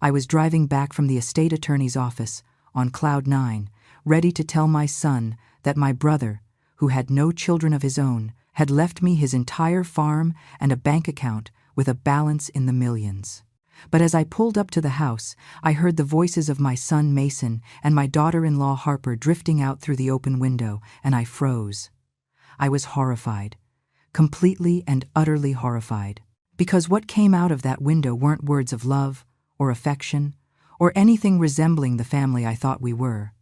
I was driving back from the estate attorney's office, on cloud nine, ready to tell my son that my brother, who had no children of his own, had left me his entire farm and a bank account with a balance in the millions. But as I pulled up to the house, I heard the voices of my son Mason and my daughter-in-law Harper drifting out through the open window, and I froze. I was horrified, completely and utterly horrified, because what came out of that window weren't words of love or affection or anything resembling the family I thought we were.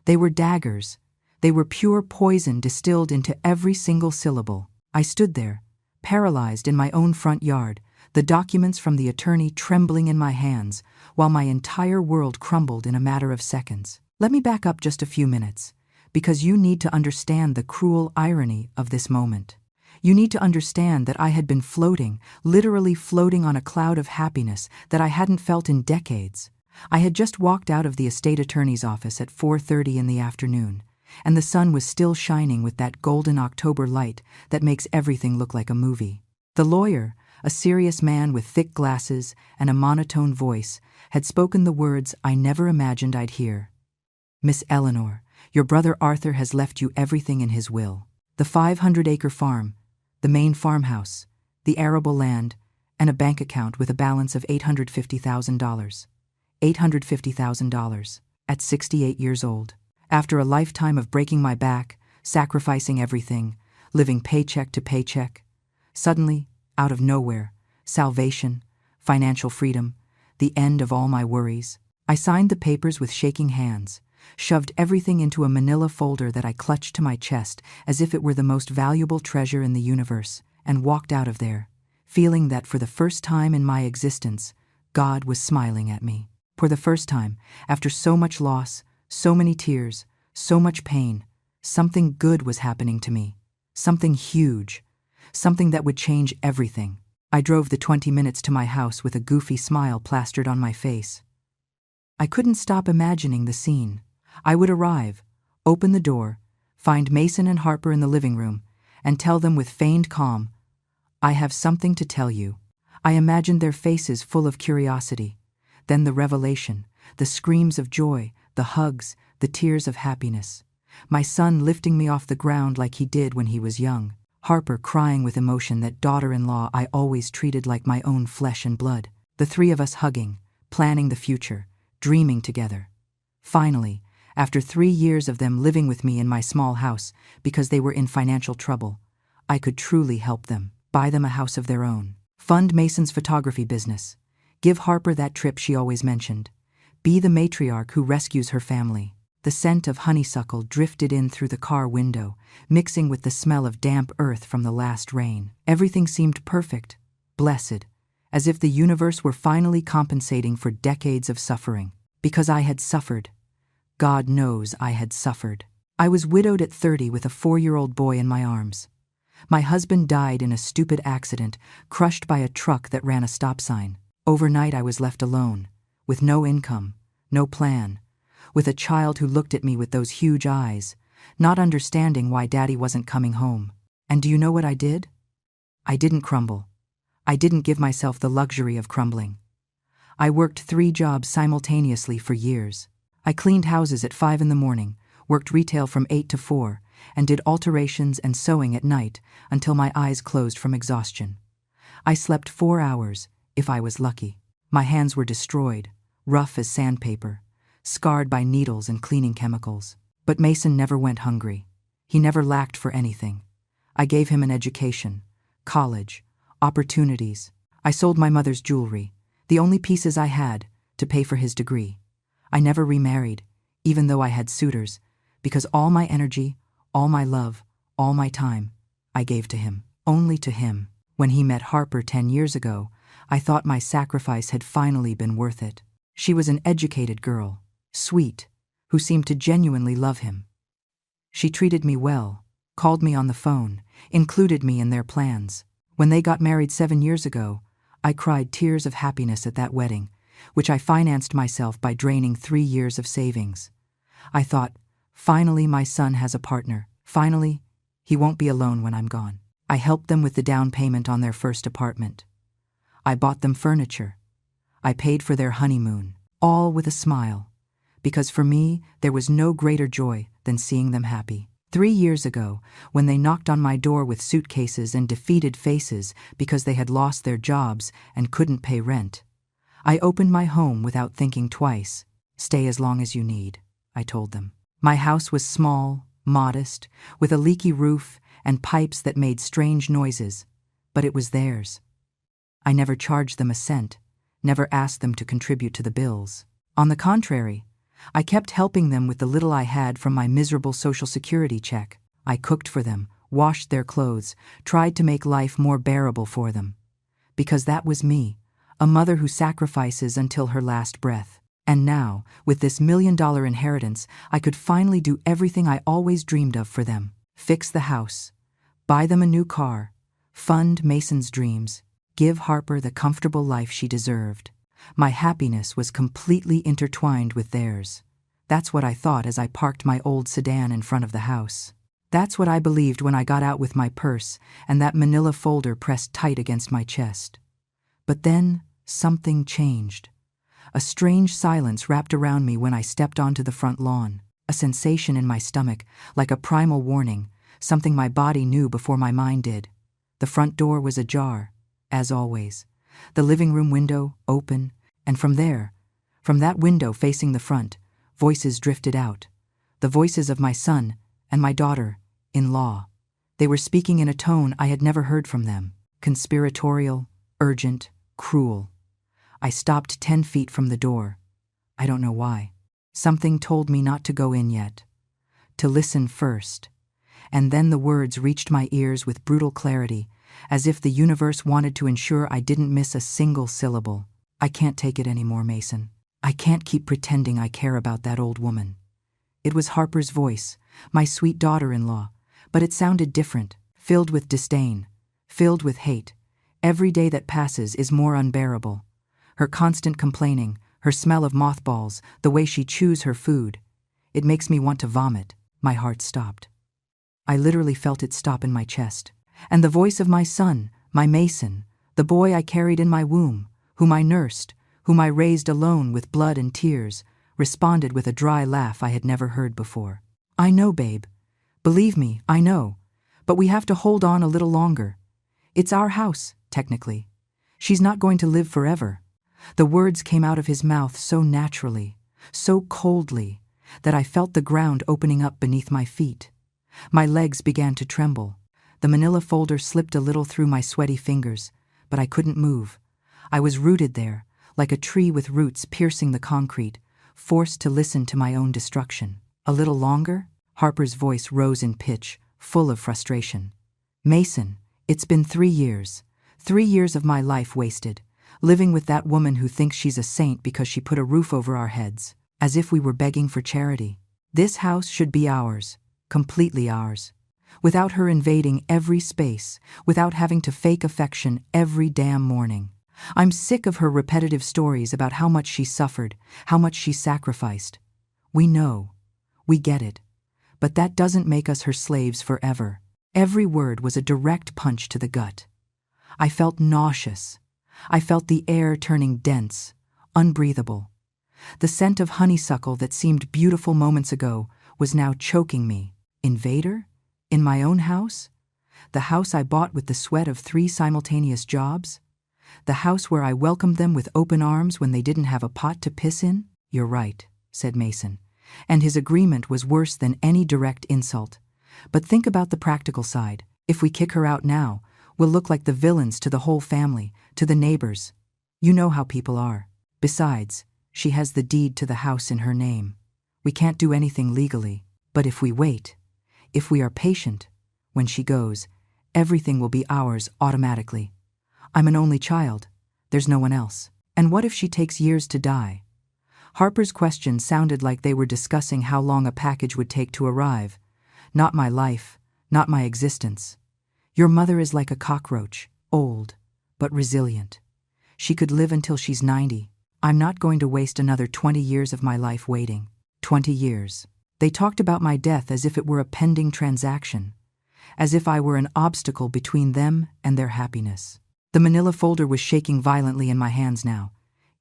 They were daggers. They were pure poison distilled into every single syllable. I stood there, paralyzed in my own front yard, the documents from the attorney trembling in my hands, while my entire world crumbled in a matter of seconds. Let me back up just a few minutes, because you need to understand the cruel irony of this moment. You need to understand that I had been floating, literally floating on a cloud of happiness that I hadn't felt in decades. I had just walked out of the estate attorney's office at 4:30 in the afternoon, and the sun was still shining with that golden October light that makes everything look like a movie. The lawyer, a serious man with thick glasses and a monotone voice, had spoken the words I never imagined I'd hear. "Miss Eleanor, your brother Arthur has left you everything in his will. The 500-acre farm, the main farmhouse, the arable land, and a bank account with a balance of $850,000. $850,000 at 68 years old. After a lifetime of breaking my back, sacrificing everything, living paycheck to paycheck, suddenly, out of nowhere, salvation, financial freedom, the end of all my worries. I signed the papers with shaking hands, shoved everything into a manila folder that I clutched to my chest as if it were the most valuable treasure in the universe, and walked out of there, feeling that for the first time in my existence, God was smiling at me. For the first time, after so much loss, so many tears, so much pain, something good was happening to me. Something huge. Something that would change everything. I drove the 20 minutes to my house with a goofy smile plastered on my face. I couldn't stop imagining the scene. I would arrive, open the door, find Mason and Harper in the living room, and tell them with feigned calm, "I have something to tell you." I imagined their faces full of curiosity. Then the revelation, the screams of joy, the hugs, the tears of happiness. My son lifting me off the ground like he did when he was young. Harper crying with emotion, that daughter-in-law I always treated like my own flesh and blood. The three of us hugging, planning the future, dreaming together. Finally, after 3 years of them living with me in my small house because they were in financial trouble, I could truly help them, buy them a house of their own, fund Mason's photography business, give Harper that trip she always mentioned, be the matriarch who rescues her family. The scent of honeysuckle drifted in through the car window, mixing with the smell of damp earth from the last rain. Everything seemed perfect, blessed, as if the universe were finally compensating for decades of suffering. Because I had suffered. God knows I had suffered. I was widowed at 30 with a 4-year-old boy in my arms. My husband died in a stupid accident, crushed by a truck that ran a stop sign. Overnight I was left alone, with no income, no plan, with a child who looked at me with those huge eyes, not understanding why Daddy wasn't coming home. And do you know what I did? I didn't crumble. I didn't give myself the luxury of crumbling. I worked 3 jobs simultaneously for years. I cleaned houses at 5 in the morning, worked retail from 8 to 4, and did alterations and sewing at night until my eyes closed from exhaustion. I slept 4 hours, if I was lucky. My hands were destroyed, rough as sandpaper, scarred by needles and cleaning chemicals. But Mason never went hungry. He never lacked for anything. I gave him an education, college, opportunities. I sold my mother's jewelry, the only pieces I had, to pay for his degree. I never remarried, even though I had suitors, because all my energy, all my love, all my time, I gave to him, only to him. When he met Harper 10 years ago, I thought my sacrifice had finally been worth it. She was an educated girl, sweet, who seemed to genuinely love him. She treated me well, called me on the phone, included me in their plans. When they got married 7 years ago, I cried tears of happiness at that wedding, which I financed myself by draining 3 years of savings. I thought, finally my son has a partner. Finally, he won't be alone when I'm gone. I helped them with the down payment on their first apartment. I bought them furniture. I paid for their honeymoon, all with a smile, because for me there was no greater joy than seeing them happy. 3 years ago, when they knocked on my door with suitcases and defeated faces because they had lost their jobs and couldn't pay rent, I opened my home without thinking twice. "Stay as long as you need," I told them. My house was small, modest, with a leaky roof and pipes that made strange noises, but it was theirs. I never charged them a cent, never asked them to contribute to the bills. On the contrary, I kept helping them with the little I had from my miserable Social Security check. I cooked for them, washed their clothes, tried to make life more bearable for them. Because that was me, a mother who sacrifices until her last breath. And now, with this $1 million inheritance, I could finally do everything I always dreamed of for them. Fix the house, buy them a new car, fund Mason's dreams, give Harper the comfortable life she deserved. My happiness was completely intertwined with theirs. That's what I thought as I parked my old sedan in front of the house. That's what I believed when I got out with my purse and that manila folder pressed tight against my chest. But then, something changed. A strange silence wrapped around me when I stepped onto the front lawn, a sensation in my stomach, like a primal warning, something my body knew before my mind did. The front door was ajar, as always. The living room window open, and from that window facing the front, voices drifted out. The voices of my son and my daughter-in-law. They were speaking in a tone I had never heard from them. Conspiratorial, urgent, cruel. I stopped 10 feet from the door. I don't know why. Something told me not to go in yet. To listen first. And then the words reached my ears with brutal clarity, as if the universe wanted to ensure I didn't miss a single syllable. "I can't take it anymore, Mason. I can't keep pretending I care about that old woman." It was Harper's voice, my sweet daughter-in-law, but it sounded different, filled with disdain, filled with hate. Every day that passes is more unbearable. Her constant complaining, her smell of mothballs, the way she chews her food. It makes me want to vomit. My heart stopped. I literally felt it stop in my chest. And the voice of my son, my Mason, the boy I carried in my womb, whom I nursed, whom I raised alone with blood and tears, responded with a dry laugh I had never heard before. "I know, babe. Believe me, I know. But we have to hold on a little longer. It's our house, technically. She's not going to live forever." The words came out of his mouth so naturally, so coldly, that I felt the ground opening up beneath my feet. My legs began to tremble. The manila folder slipped a little through my sweaty fingers, but I couldn't move. I was rooted there, like a tree with roots piercing the concrete, forced to listen to my own destruction. "A little longer?" Harper's voice rose in pitch, full of frustration. "Mason, it's been 3 years. 3 years of my life wasted, living with that woman who thinks she's a saint because she put a roof over our heads, as if we were begging for charity. This house should be ours, completely ours. Without her invading every space, without having to fake affection every damn morning. I'm sick of her repetitive stories about how much she suffered, how much she sacrificed. We know. We get it. But that doesn't make us her slaves forever." Every word was a direct punch to the gut. I felt nauseous. I felt the air turning dense, unbreathable. The scent of honeysuckle that seemed beautiful moments ago was now choking me. Invader? In my own house? The house I bought with the sweat of 3 simultaneous jobs? The house where I welcomed them with open arms when they didn't have a pot to piss in? "You're right," said Mason, and his agreement was worse than any direct insult. "But think about the practical side. If we kick her out now, we'll look like the villains to the whole family, to the neighbors. You know how people are. Besides, she has the deed to the house in her name. We can't do anything legally. But if we wait, if we are patient, when she goes, everything will be ours automatically. I'm an only child. There's no one else. And what if she takes years to die?" Harper's questions sounded like they were discussing how long a package would take to arrive. Not my life, not my existence. "Your mother is like a cockroach, old, but resilient. She could live until she's 90. I'm not going to waste another 20 years of my life waiting. 20 years. They talked about my death as if it were a pending transaction, as if I were an obstacle between them and their happiness. The manila folder was shaking violently in my hands now.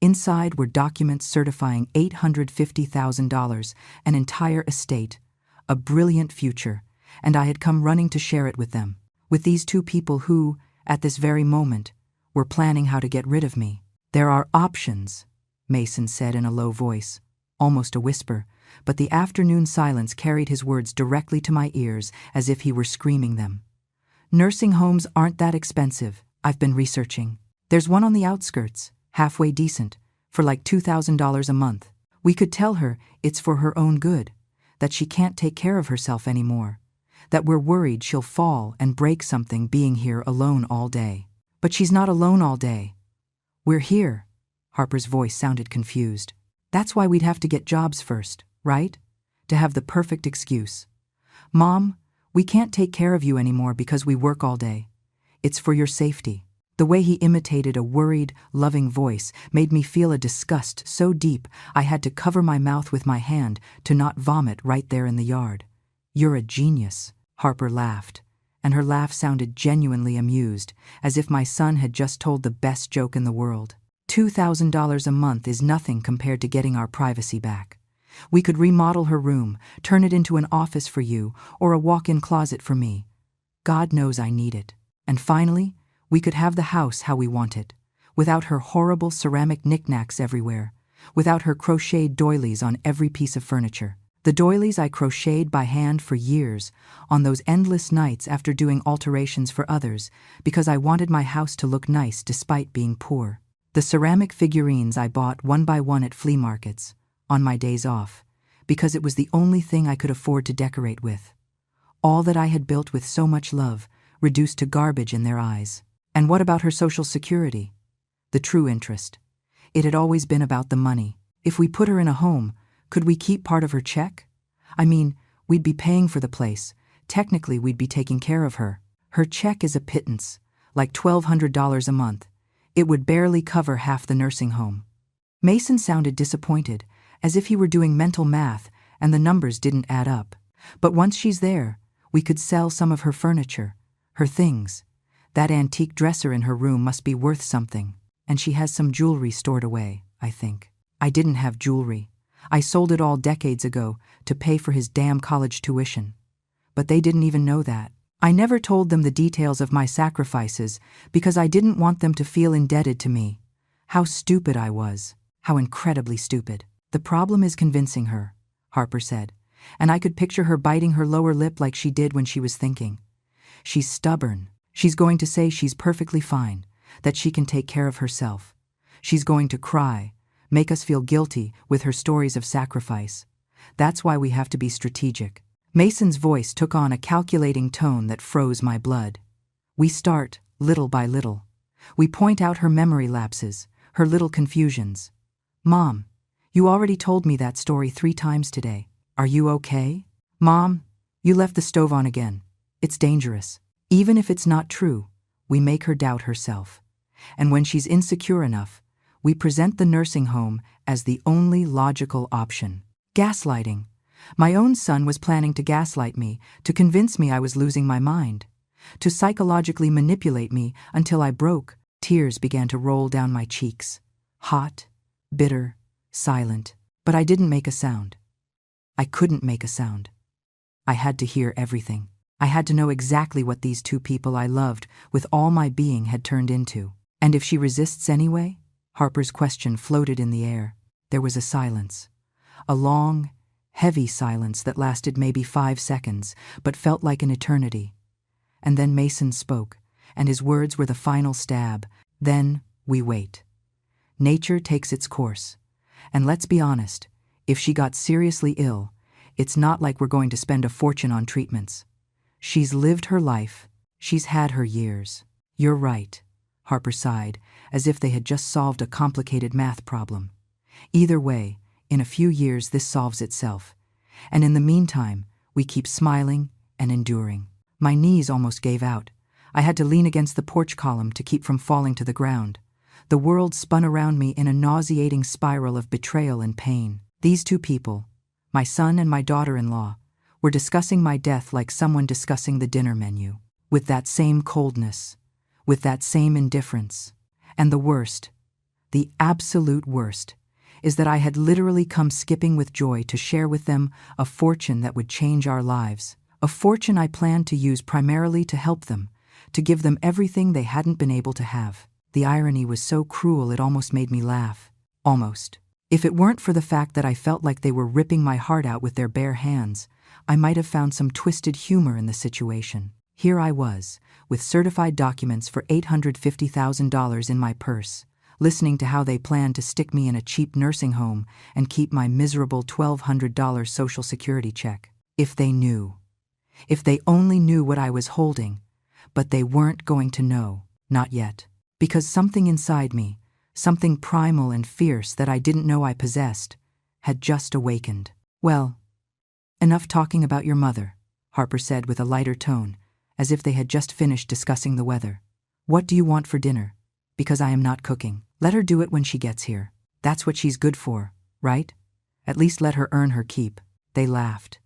Inside were documents certifying $850,000, an entire estate, a brilliant future, and I had come running to share it with them, with these two people who, at this very moment, were planning how to get rid of me. "There are options," Mason said in a low voice, almost a whisper, but the afternoon silence carried his words directly to my ears as if he were screaming them. "Nursing homes aren't that expensive. I've been researching. There's one on the outskirts, halfway decent, for like $2,000 a month. We could tell her it's for her own good, that she can't take care of herself anymore, that we're worried she'll fall and break something being here alone all day." "But she's not alone all day. We're here." Harper's voice sounded confused. "That's why we'd have to get jobs first, right? To have the perfect excuse. Mom, we can't take care of you anymore because we work all day. It's for your safety." The way he imitated a worried, loving voice made me feel a disgust so deep I had to cover my mouth with my hand to not vomit right there in the yard. "You're a genius," Harper laughed, and her laugh sounded genuinely amused, as if my son had just told the best joke in the world. $2,000 a month is nothing compared to getting our privacy back. We could remodel her room, turn it into an office for you, or a walk-in closet for me. God knows I need it. And finally, we could have the house how we want it, without her horrible ceramic knickknacks everywhere, without her crocheted doilies on every piece of furniture. The doilies I crocheted by hand for years, on those endless nights after doing alterations for others, because I wanted my house to look nice despite being poor. The ceramic figurines I bought one by one at flea markets, on my days off, because it was the only thing I could afford to decorate with. All that I had built with so much love, reduced to garbage in their eyes. And what about her Social Security? The true interest. It had always been about the money. If we put her in a home, could we keep part of her check? I mean, we'd be paying for the place. Technically, we'd be taking care of her. Her check is a pittance, like $1,200 a month. It would barely cover half the nursing home. Mason sounded disappointed, as if he were doing mental math and the numbers didn't add up. "But once she's there, we could sell some of her furniture, her things. That antique dresser in her room must be worth something, and she has some jewelry stored away, I think." I didn't have jewelry. I sold it all decades ago to pay for his damn college tuition. But they didn't even know that. I never told them the details of my sacrifices because I didn't want them to feel indebted to me. How stupid I was. How incredibly stupid. "The problem is convincing her," Harper said, and I could picture her biting her lower lip like she did when she was thinking. "She's stubborn. She's going to say she's perfectly fine, that she can take care of herself. She's going to cry, make us feel guilty with her stories of sacrifice. That's why we have to be strategic." Mason's voice took on a calculating tone that froze my blood. "We start, little by little. We point out her memory lapses, her little confusions. Mom, you already told me that story 3 times today. Are you okay? Mom, you left the stove on again. It's dangerous." Even if it's not true, we make her doubt herself. And when she's insecure enough, we present the nursing home as the only logical option. Gaslighting. My own son was planning to gaslight me, to convince me I was losing my mind, to psychologically manipulate me until I broke. Tears began to roll down my cheeks. Hot, bitter, silent. But I didn't make a sound. I couldn't make a sound. I had to hear everything. I had to know exactly what these two people I loved with all my being had turned into. "And if she resists anyway?" Harper's question floated in the air. There was a silence. A long, heavy silence that lasted maybe 5 seconds, but felt like an eternity. And then Mason spoke, and his words were the final stab. "Then we wait. Nature takes its course. And let's be honest, if she got seriously ill, it's not like we're going to spend a fortune on treatments. She's lived her life. She's had her years." "You're right," Harper sighed, as if they had just solved a complicated math problem. "Either way, in a few years this solves itself. And in the meantime, we keep smiling and enduring." My knees almost gave out. I had to lean against the porch column to keep from falling to the ground. The world spun around me in a nauseating spiral of betrayal and pain. These two people, my son and my daughter-in-law, were discussing my death like someone discussing the dinner menu, with that same coldness, with that same indifference. And the worst, The absolute worst is that I had literally come skipping with joy to share with them a fortune that would change our lives. A fortune I planned to use primarily to help them, to give them everything they hadn't been able to have. The irony was so cruel it almost made me laugh. Almost. If it weren't for the fact that I felt like they were ripping my heart out with their bare hands, I might have found some twisted humor in the situation. Here I was, with certified documents for $850,000 in my purse, listening to how they planned to stick me in a cheap nursing home and keep my miserable $1,200 Social Security check. If they knew. If they only knew what I was holding. But they weren't going to know. Not yet. Because something inside me, something primal and fierce that I didn't know I possessed, had just awakened. Well, enough talking about your mother, Harper said with a lighter tone, as if they had just finished discussing the weather. What do you want for dinner? Because I am not cooking. Let her do it when she gets here. That's what she's good for, right? At least let her earn her keep. They laughed.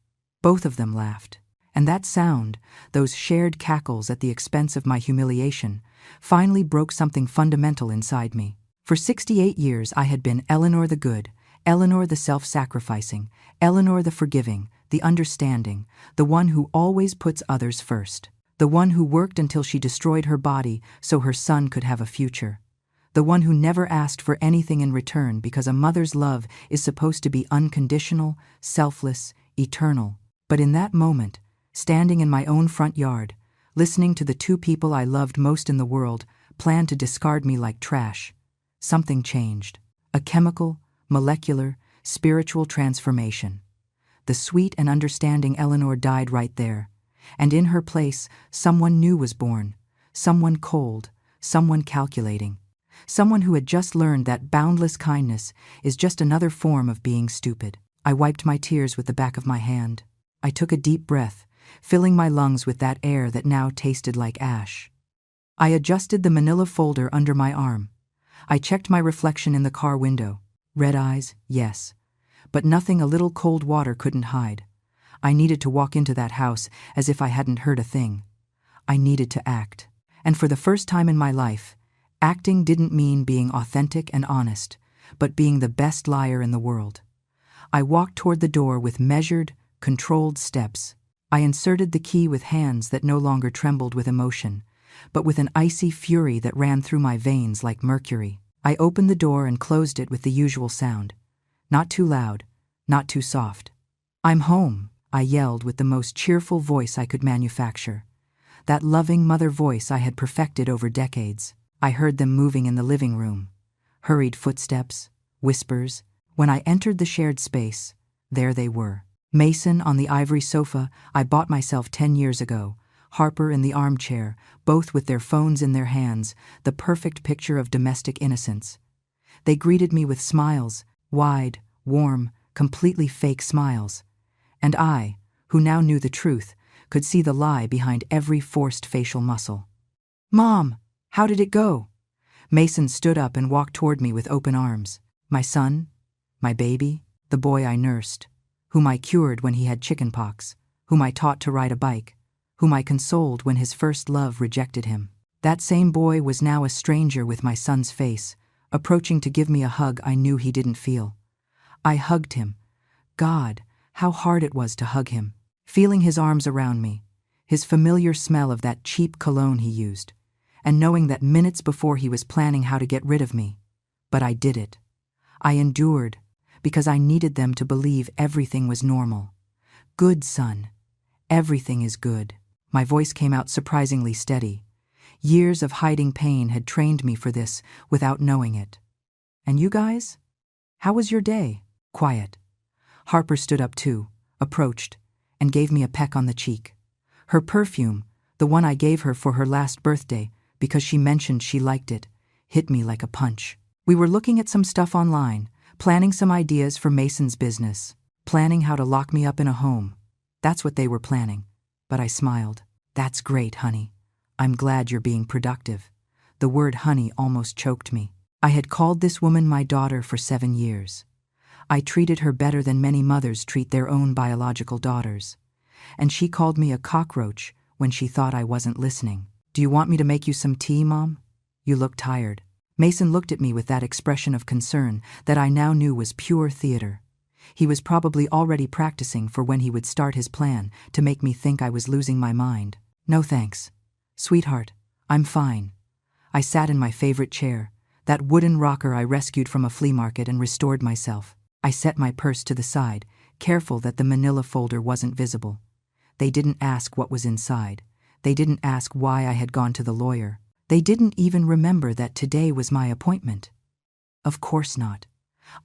Both of them laughed. And that sound, those shared cackles at the expense of my humiliation, finally broke something fundamental inside me. For 68 years I had been Eleanor the good, Eleanor the self-sacrificing, Eleanor the forgiving, the understanding, the one who always puts others first, the one who worked until she destroyed her body so her son could have a future, the one who never asked for anything in return because a mother's love is supposed to be unconditional, selfless, eternal. But in that moment, standing in my own front yard, listening to the two people I loved most in the world plan to discard me like trash, something changed. A chemical, molecular, spiritual transformation. The sweet and understanding Eleanor died right there, and in her place, someone new was born, someone cold, someone calculating, someone who had just learned that boundless kindness is just another form of being stupid. I wiped my tears with the back of my hand. I took a deep breath, filling my lungs with that air that now tasted like ash. I adjusted the manila folder under my arm. I checked my reflection in the car window. Red eyes, yes. But nothing a little cold water couldn't hide. I needed to walk into that house as if I hadn't heard a thing. I needed to act. And for the first time in my life, acting didn't mean being authentic and honest, but being the best liar in the world. I walked toward the door with measured, controlled steps. I inserted the key with hands that no longer trembled with emotion, but with an icy fury that ran through my veins like mercury. I opened the door and closed it with the usual sound. Not too loud, not too soft. "I'm home," I yelled with the most cheerful voice I could manufacture. That loving mother voice I had perfected over decades. I heard them moving in the living room. Hurried footsteps, whispers. When I entered the shared space, there they were. Mason on the ivory sofa I bought myself 10 years ago, Harper in the armchair, both with their phones in their hands, the perfect picture of domestic innocence. They greeted me with smiles, wide, warm, completely fake smiles. And I, who now knew the truth, could see the lie behind every forced facial muscle. "Mom, how did it go?" Mason stood up and walked toward me with open arms. My son, my baby, the boy I nursed, whom I cured when he had chickenpox, whom I taught to ride a bike, whom I consoled when his first love rejected him. That same boy was now a stranger with my son's face, approaching to give me a hug I knew he didn't feel. I hugged him. God, how hard it was to hug him, feeling his arms around me, his familiar smell of that cheap cologne he used, and knowing that minutes before he was planning how to get rid of me. But I did it. I endured, because I needed them to believe everything was normal. "Good, son. Everything is good." My voice came out surprisingly steady. Years of hiding pain had trained me for this without knowing it. "And you guys? How was your day?" Quiet. Harper stood up too, approached, and gave me a peck on the cheek. Her perfume, the one I gave her for her last birthday because she mentioned she liked it, hit me like a punch. We were looking at some stuff online, planning some ideas for Mason's business, planning how to lock me up in a home. That's what they were planning. But I smiled. "That's great, honey. I'm glad you're being productive." The word honey almost choked me. I had called this woman my daughter for 7 years. I treated her better than many mothers treat their own biological daughters. And she called me a cockroach when she thought I wasn't listening. "Do you want me to make you some tea, Mom? You look tired." Mason looked at me with that expression of concern that I now knew was pure theater. He was probably already practicing for when he would start his plan to make me think I was losing my mind. No thanks. Sweetheart, I'm fine. I sat in my favorite chair, that wooden rocker I rescued from a flea market, and restored myself. I set my purse to the side, careful that the manila folder wasn't visible. They didn't ask what was inside. They didn't ask why I had gone to the lawyer. They didn't even remember that today was my appointment. Of course not.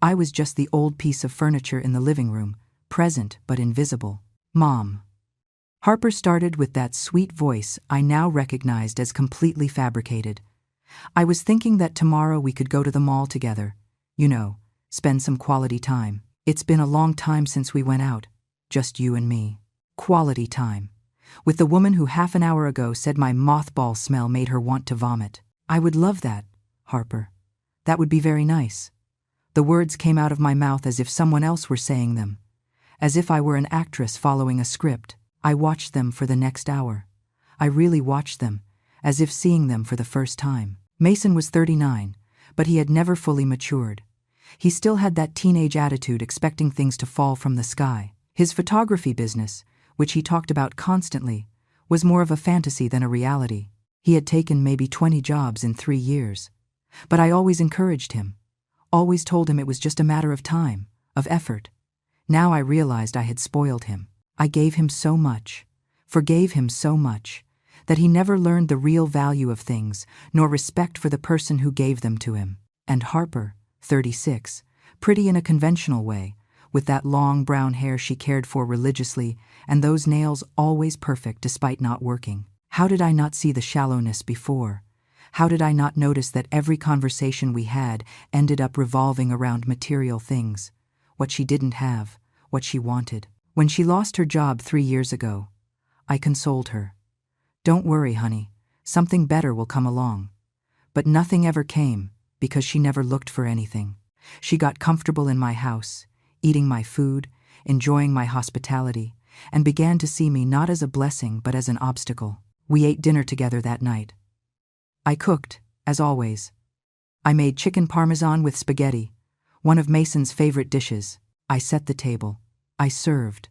I was just the old piece of furniture in the living room, present but invisible. Mom. Harper started with that sweet voice I now recognized as completely fabricated. I was thinking that tomorrow we could go to the mall together. Spend some quality time. It's been a long time since we went out. Just you and me. Quality time. With the woman who half an hour ago said my mothball smell made her want to vomit. I would love that, Harper. That would be very nice. The words came out of my mouth as if someone else were saying them. As if I were an actress following a script. I watched them for the next hour. I really watched them, as if seeing them for the first time. Mason was 39, but he had never fully matured. He still had that teenage attitude, expecting things to fall from the sky. His photography business, which he talked about constantly, was more of a fantasy than a reality. He had taken maybe 20 jobs in 3 years. But I always encouraged him, always told him it was just a matter of time, of effort. Now I realized I had spoiled him. I gave him so much, forgave him so much, that he never learned the real value of things, nor respect for the person who gave them to him. And Harper, 36, pretty in a conventional way, with that long brown hair she cared for religiously, and those nails always perfect despite not working. How did I not see the shallowness before? How did I not notice that every conversation we had ended up revolving around material things, what she didn't have, what she wanted? When she lost her job 3 years ago, I consoled her. Don't worry, honey, something better will come along. But nothing ever came, because she never looked for anything. She got comfortable in my house, eating my food, enjoying my hospitality, and began to see me not as a blessing but as an obstacle. We ate dinner together that night. I cooked, as always. I made chicken parmesan with spaghetti, one of Mason's favorite dishes. I set the table. I served.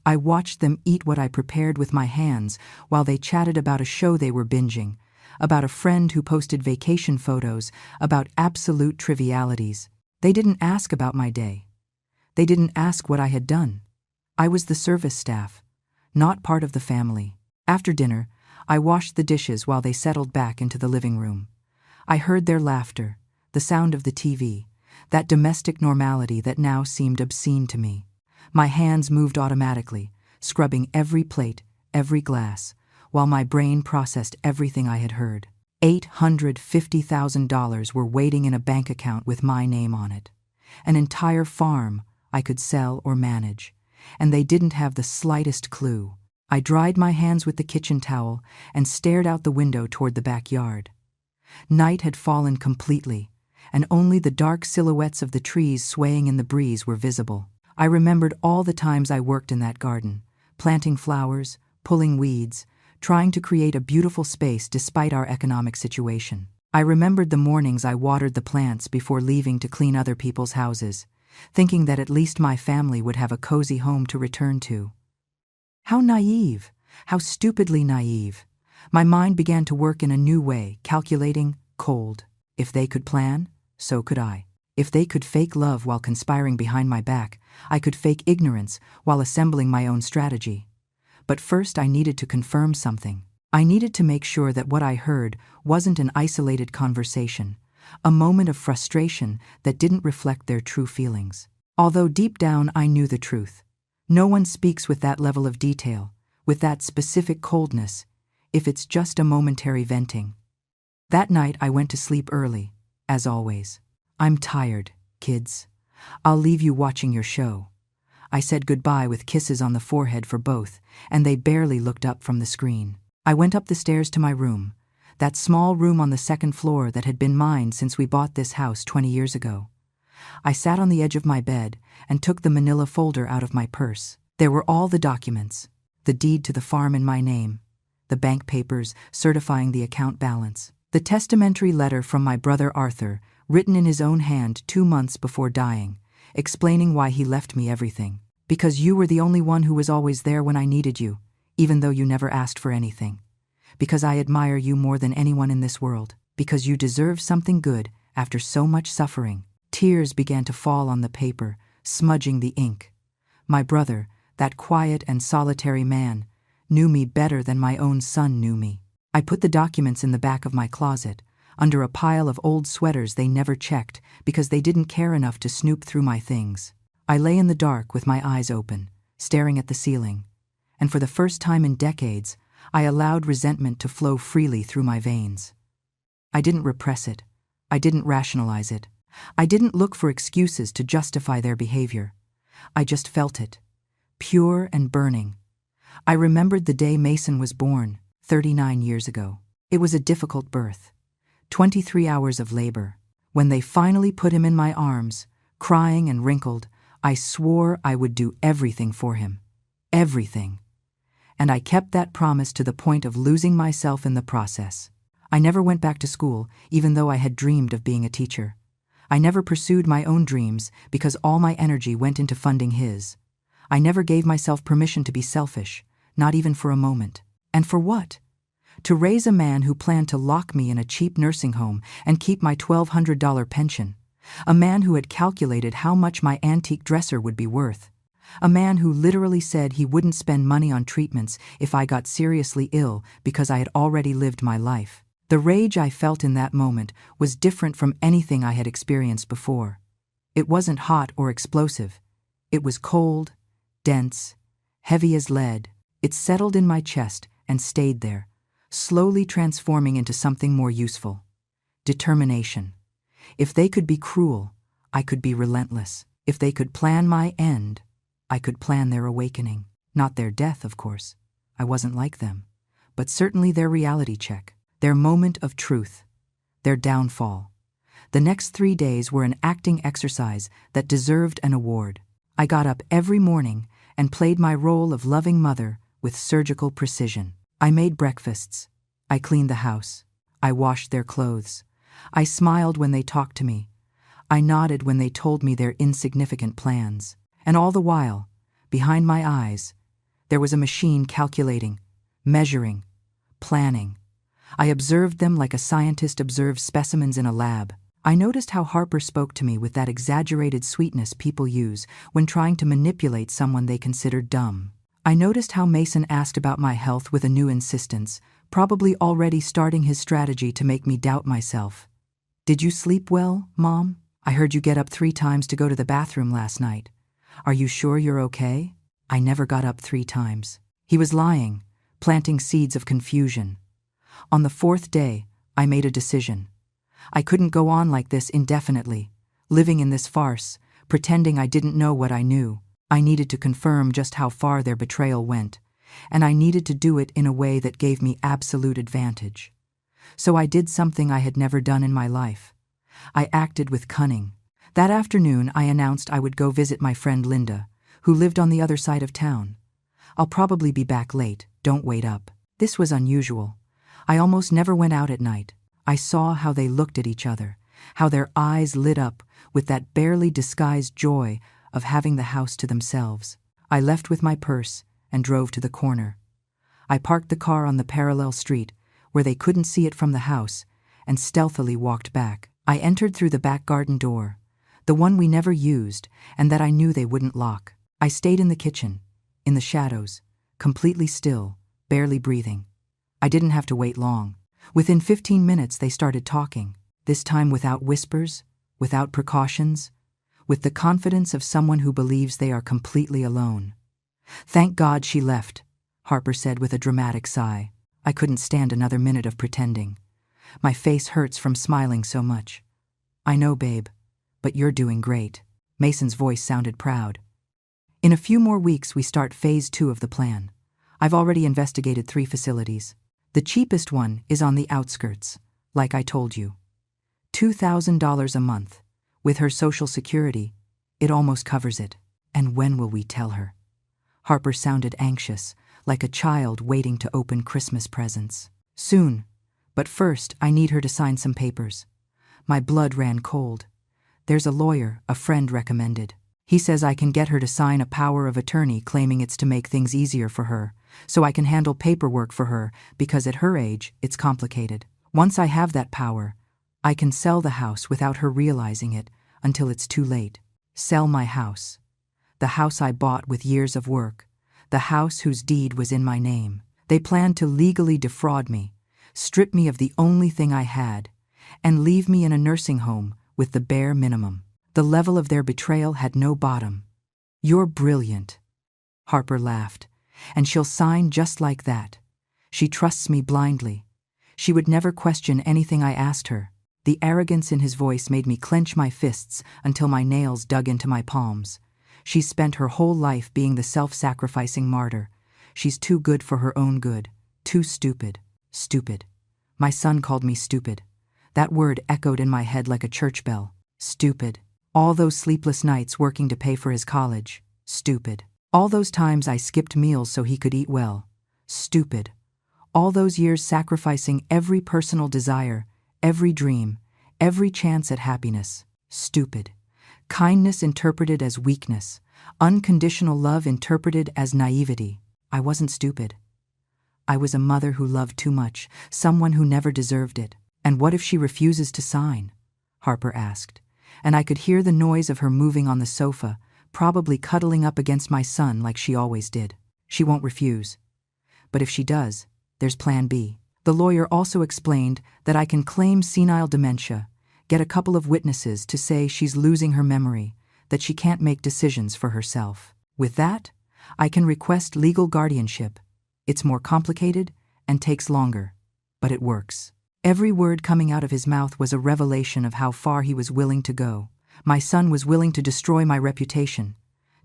I watched them eat what I prepared with my hands while they chatted about a show they were binging, about a friend who posted vacation photos, about absolute trivialities. They didn't ask about my day. They didn't ask what I had done. I was the service staff, not part of the family. After dinner, I washed the dishes while they settled back into the living room. I heard their laughter, the sound of the TV, that domestic normality that now seemed obscene to me. My hands moved automatically, scrubbing every plate, every glass, while my brain processed everything I had heard. $850,000 were waiting in a bank account with my name on it. An entire farm I could sell or manage, and they didn't have the slightest clue. I dried my hands with the kitchen towel and stared out the window toward the backyard. Night had fallen completely, and only the dark silhouettes of the trees swaying in the breeze were visible. I remembered all the times I worked in that garden, planting flowers, pulling weeds, trying to create a beautiful space despite our economic situation. I remembered the mornings I watered the plants before leaving to clean other people's houses, thinking that at least my family would have a cozy home to return to. How naive, how stupidly naive. My mind began to work in a new way, calculating, cold. If they could plan, so could I. If they could fake love while conspiring behind my back, I could fake ignorance while assembling my own strategy. But first I needed to confirm something. I needed to make sure that what I heard wasn't an isolated conversation, a moment of frustration that didn't reflect their true feelings. Although deep down I knew the truth. No one speaks with that level of detail, with that specific coldness, if it's just a momentary venting. That night I went to sleep early, as always. I'm tired, kids. I'll leave you watching your show. I said goodbye with kisses on the forehead for both, and they barely looked up from the screen. I went up the stairs to my room, that small room on the second floor that had been mine since we bought this house 20 years ago. I sat on the edge of my bed and took the manila folder out of my purse. There were all the documents, the deed to the farm in my name, the bank papers certifying the account balance. The testamentary letter from my brother Arthur, written in his own hand 2 months before dying, explaining why he left me everything. Because you were the only one who was always there when I needed you, even though you never asked for anything. Because I admire you more than anyone in this world. Because you deserve something good after so much suffering. Tears began to fall on the paper, smudging the ink. My brother, that quiet and solitary man, knew me better than my own son knew me. I put the documents in the back of my closet, under a pile of old sweaters they never checked because they didn't care enough to snoop through my things. I lay in the dark with my eyes open, staring at the ceiling, and for the first time in decades, I allowed resentment to flow freely through my veins. I didn't repress it. I didn't rationalize it. I didn't look for excuses to justify their behavior. I just felt it, pure and burning. I remembered the day Mason was born, 39 years ago. It was a difficult birth, 23 hours of labor. When they finally put him in my arms, crying and wrinkled, I swore I would do everything for him. Everything. And I kept that promise to the point of losing myself in the process. I never went back to school, even though I had dreamed of being a teacher. I never pursued my own dreams because all my energy went into funding his. I never gave myself permission to be selfish, not even for a moment. And for what? To raise a man who planned to lock me in a cheap nursing home and keep my $1,200 pension. A man who had calculated how much my antique dresser would be worth. A man who literally said he wouldn't spend money on treatments if I got seriously ill because I had already lived my life. The rage I felt in that moment was different from anything I had experienced before. It wasn't hot or explosive. It was cold, dense, heavy as lead. It settled in my chest and stayed there, slowly transforming into something more useful. Determination. If they could be cruel, I could be relentless. If they could plan my end, I could plan their awakening. Not their death, of course. I wasn't like them. But certainly their reality check, their moment of truth, their downfall. The next 3 days were an acting exercise that deserved an award. I got up every morning and played my role of loving mother with surgical precision. I made breakfasts. I cleaned the house. I washed their clothes. I smiled when they talked to me. I nodded when they told me their insignificant plans. And all the while, behind my eyes, there was a machine calculating, measuring, planning. I observed them like a scientist observes specimens in a lab. I noticed how Harper spoke to me with that exaggerated sweetness people use when trying to manipulate someone they considered dumb. I noticed how Mason asked about my health with a new insistence, probably already starting his strategy to make me doubt myself. "Did you sleep well, Mom? I heard you get up 3 times to go to the bathroom last night. Are you sure you're okay?" I never got up 3 times. He was lying, planting seeds of confusion. On the 4th day, I made a decision. I couldn't go on like this indefinitely, living in this farce, pretending I didn't know what I knew. I needed to confirm just how far their betrayal went, and I needed to do it in a way that gave me absolute advantage. So I did something I had never done in my life. I acted with cunning. That afternoon, I announced I would go visit my friend Linda, who lived on the other side of town. "I'll probably be back late, don't wait up." This was unusual. I almost never went out at night. I saw how they looked at each other, how their eyes lit up with that barely disguised joy of having the house to themselves. I left with my purse and drove to the corner. I parked the car on the parallel street, where they couldn't see it from the house, and stealthily walked back. I entered through the back garden door, the one we never used and that I knew they wouldn't lock. I stayed in the kitchen, in the shadows, completely still, barely breathing. I didn't have to wait long. Within 15 minutes they started talking, this time without whispers, without precautions, with the confidence of someone who believes they are completely alone. "Thank God she left," Harper said with a dramatic sigh. I couldn't stand another minute of pretending. My face hurts from smiling so much. "I know, babe, but you're doing great." Mason's voice sounded proud. "In a few more weeks we start phase 2 of the plan. I've already investigated 3 facilities. The cheapest one is on the outskirts, like I told you. $2,000 a month. With her Social Security, it almost covers it. And when will we tell her?" Harper sounded anxious, like a child waiting to open Christmas presents. "Soon, But first, I need her to sign some papers. My blood ran cold. There's a lawyer a friend recommended. He says I can get her to sign a power of attorney claiming it's to make things easier for her, so I can handle paperwork for her because at her age, it's complicated. Once I have that power, I can sell the house without her realizing it until it's too late. Sell my house. The house I bought with years of work. The house whose deed was in my name. They planned to legally defraud me, strip me of the only thing I had, and leave me in a nursing home with the bare minimum. The level of their betrayal had no bottom. You're brilliant. Harper laughed. And she'll sign just like that. She trusts me blindly. She would never question anything I asked her. The arrogance in his voice made me clench my fists until my nails dug into my palms. She's spent her whole life being the self-sacrificing martyr. She's too good for her own good. Too stupid. Stupid. My son called me stupid. That word echoed in my head like a church bell. Stupid. All those sleepless nights working to pay for his college. Stupid. All those times I skipped meals so he could eat well. Stupid. All those years sacrificing every personal desire, every dream, every chance at happiness. Stupid. Kindness interpreted as weakness. Unconditional love interpreted as naivety. I wasn't stupid. I was a mother who loved too much, someone who never deserved it. And what if she refuses to sign? Harper asked. And I could hear the noise of her moving on the sofa, probably cuddling up against my son like she always did. She won't refuse. But if she does, there's plan B. The lawyer also explained that I can claim senile dementia, get a couple of witnesses to say she's losing her memory, that she can't make decisions for herself. With that, I can request legal guardianship. It's more complicated and takes longer, but it works. Every word coming out of his mouth was a revelation of how far he was willing to go. My son was willing to destroy my reputation,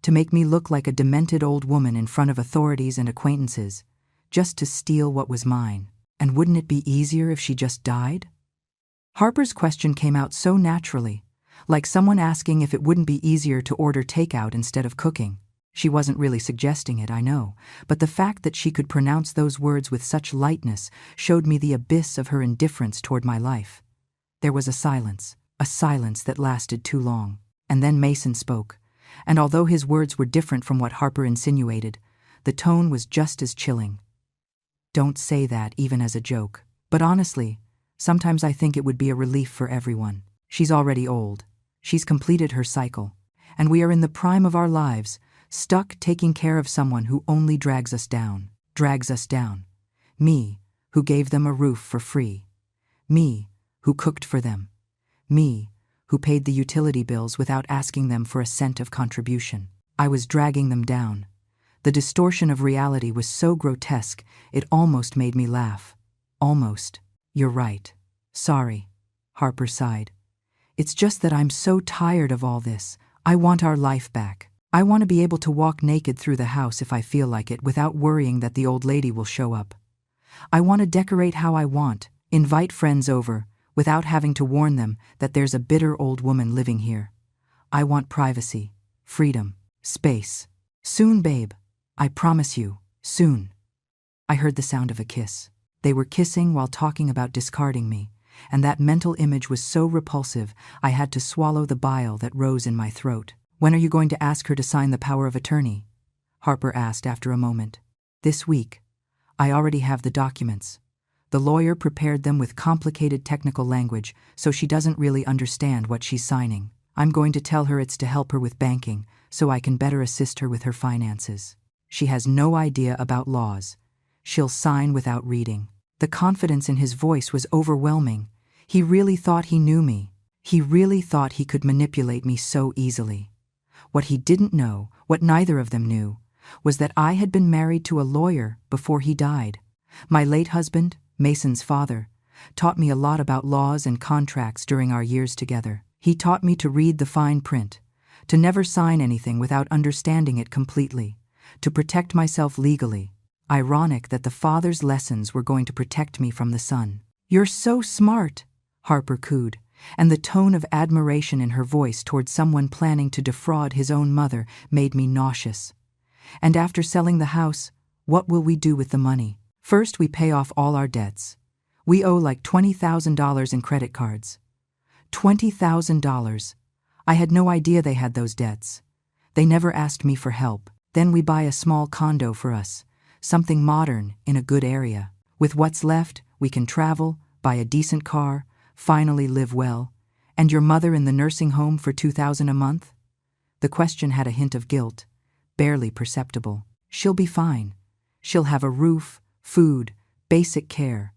to make me look like a demented old woman in front of authorities and acquaintances, just to steal what was mine. And wouldn't it be easier if she just died? Harper's question came out so naturally, like someone asking if it wouldn't be easier to order takeout instead of cooking. She wasn't really suggesting it, I know, but the fact that she could pronounce those words with such lightness showed me the abyss of her indifference toward my life. There was a silence that lasted too long. And then Mason spoke, and although his words were different from what Harper insinuated, the tone was just as chilling. Don't say that even as a joke. But honestly, sometimes I think it would be a relief for everyone. She's already old. She's completed her cycle. And we are in the prime of our lives, stuck taking care of someone who only drags us down. Drags us down. Me, who gave them a roof for free. Me, who cooked for them. Me, who paid the utility bills without asking them for a cent of contribution. I was dragging them down. The distortion of reality was so grotesque, it almost made me laugh. Almost. You're right. Sorry. Harper sighed. It's just that I'm so tired of all this. I want our life back. I want to be able to walk naked through the house if I feel like it without worrying that the old lady will show up. I want to decorate how I want, invite friends over, without having to warn them that there's a bitter old woman living here. I want privacy, freedom, space. Soon, babe. I promise you, soon. I heard the sound of a kiss. They were kissing while talking about discarding me, and that mental image was so repulsive I had to swallow the bile that rose in my throat. When are you going to ask her to sign the power of attorney? Harper asked after a moment. This week. I already have the documents. The lawyer prepared them with complicated technical language, so she doesn't really understand what she's signing. I'm going to tell her it's to help her with banking, so I can better assist her with her finances. She has no idea about laws. She'll sign without reading. The confidence in his voice was overwhelming. He really thought he knew me. He really thought he could manipulate me so easily. What he didn't know, what neither of them knew, was that I had been married to a lawyer before he died. My late husband, Mason's father, taught me a lot about laws and contracts during our years together. He taught me to read the fine print, to never sign anything without understanding it completely, to protect myself legally. Ironic that the father's lessons were going to protect me from the son. You're so smart, Harper cooed, and the tone of admiration in her voice toward someone planning to defraud his own mother made me nauseous. And after selling the house, what will we do with the money? First, we pay off all our debts. We owe like $20,000 in credit cards. $20,000. I had no idea they had those debts. They never asked me for help. Then we buy a small condo for us, something modern in a good area. With what's left, we can travel, buy a decent car, finally live well. And your mother in the nursing home for $2,000 a month? The question had a hint of guilt, barely perceptible. She'll be fine. She'll have a roof, food, basic care.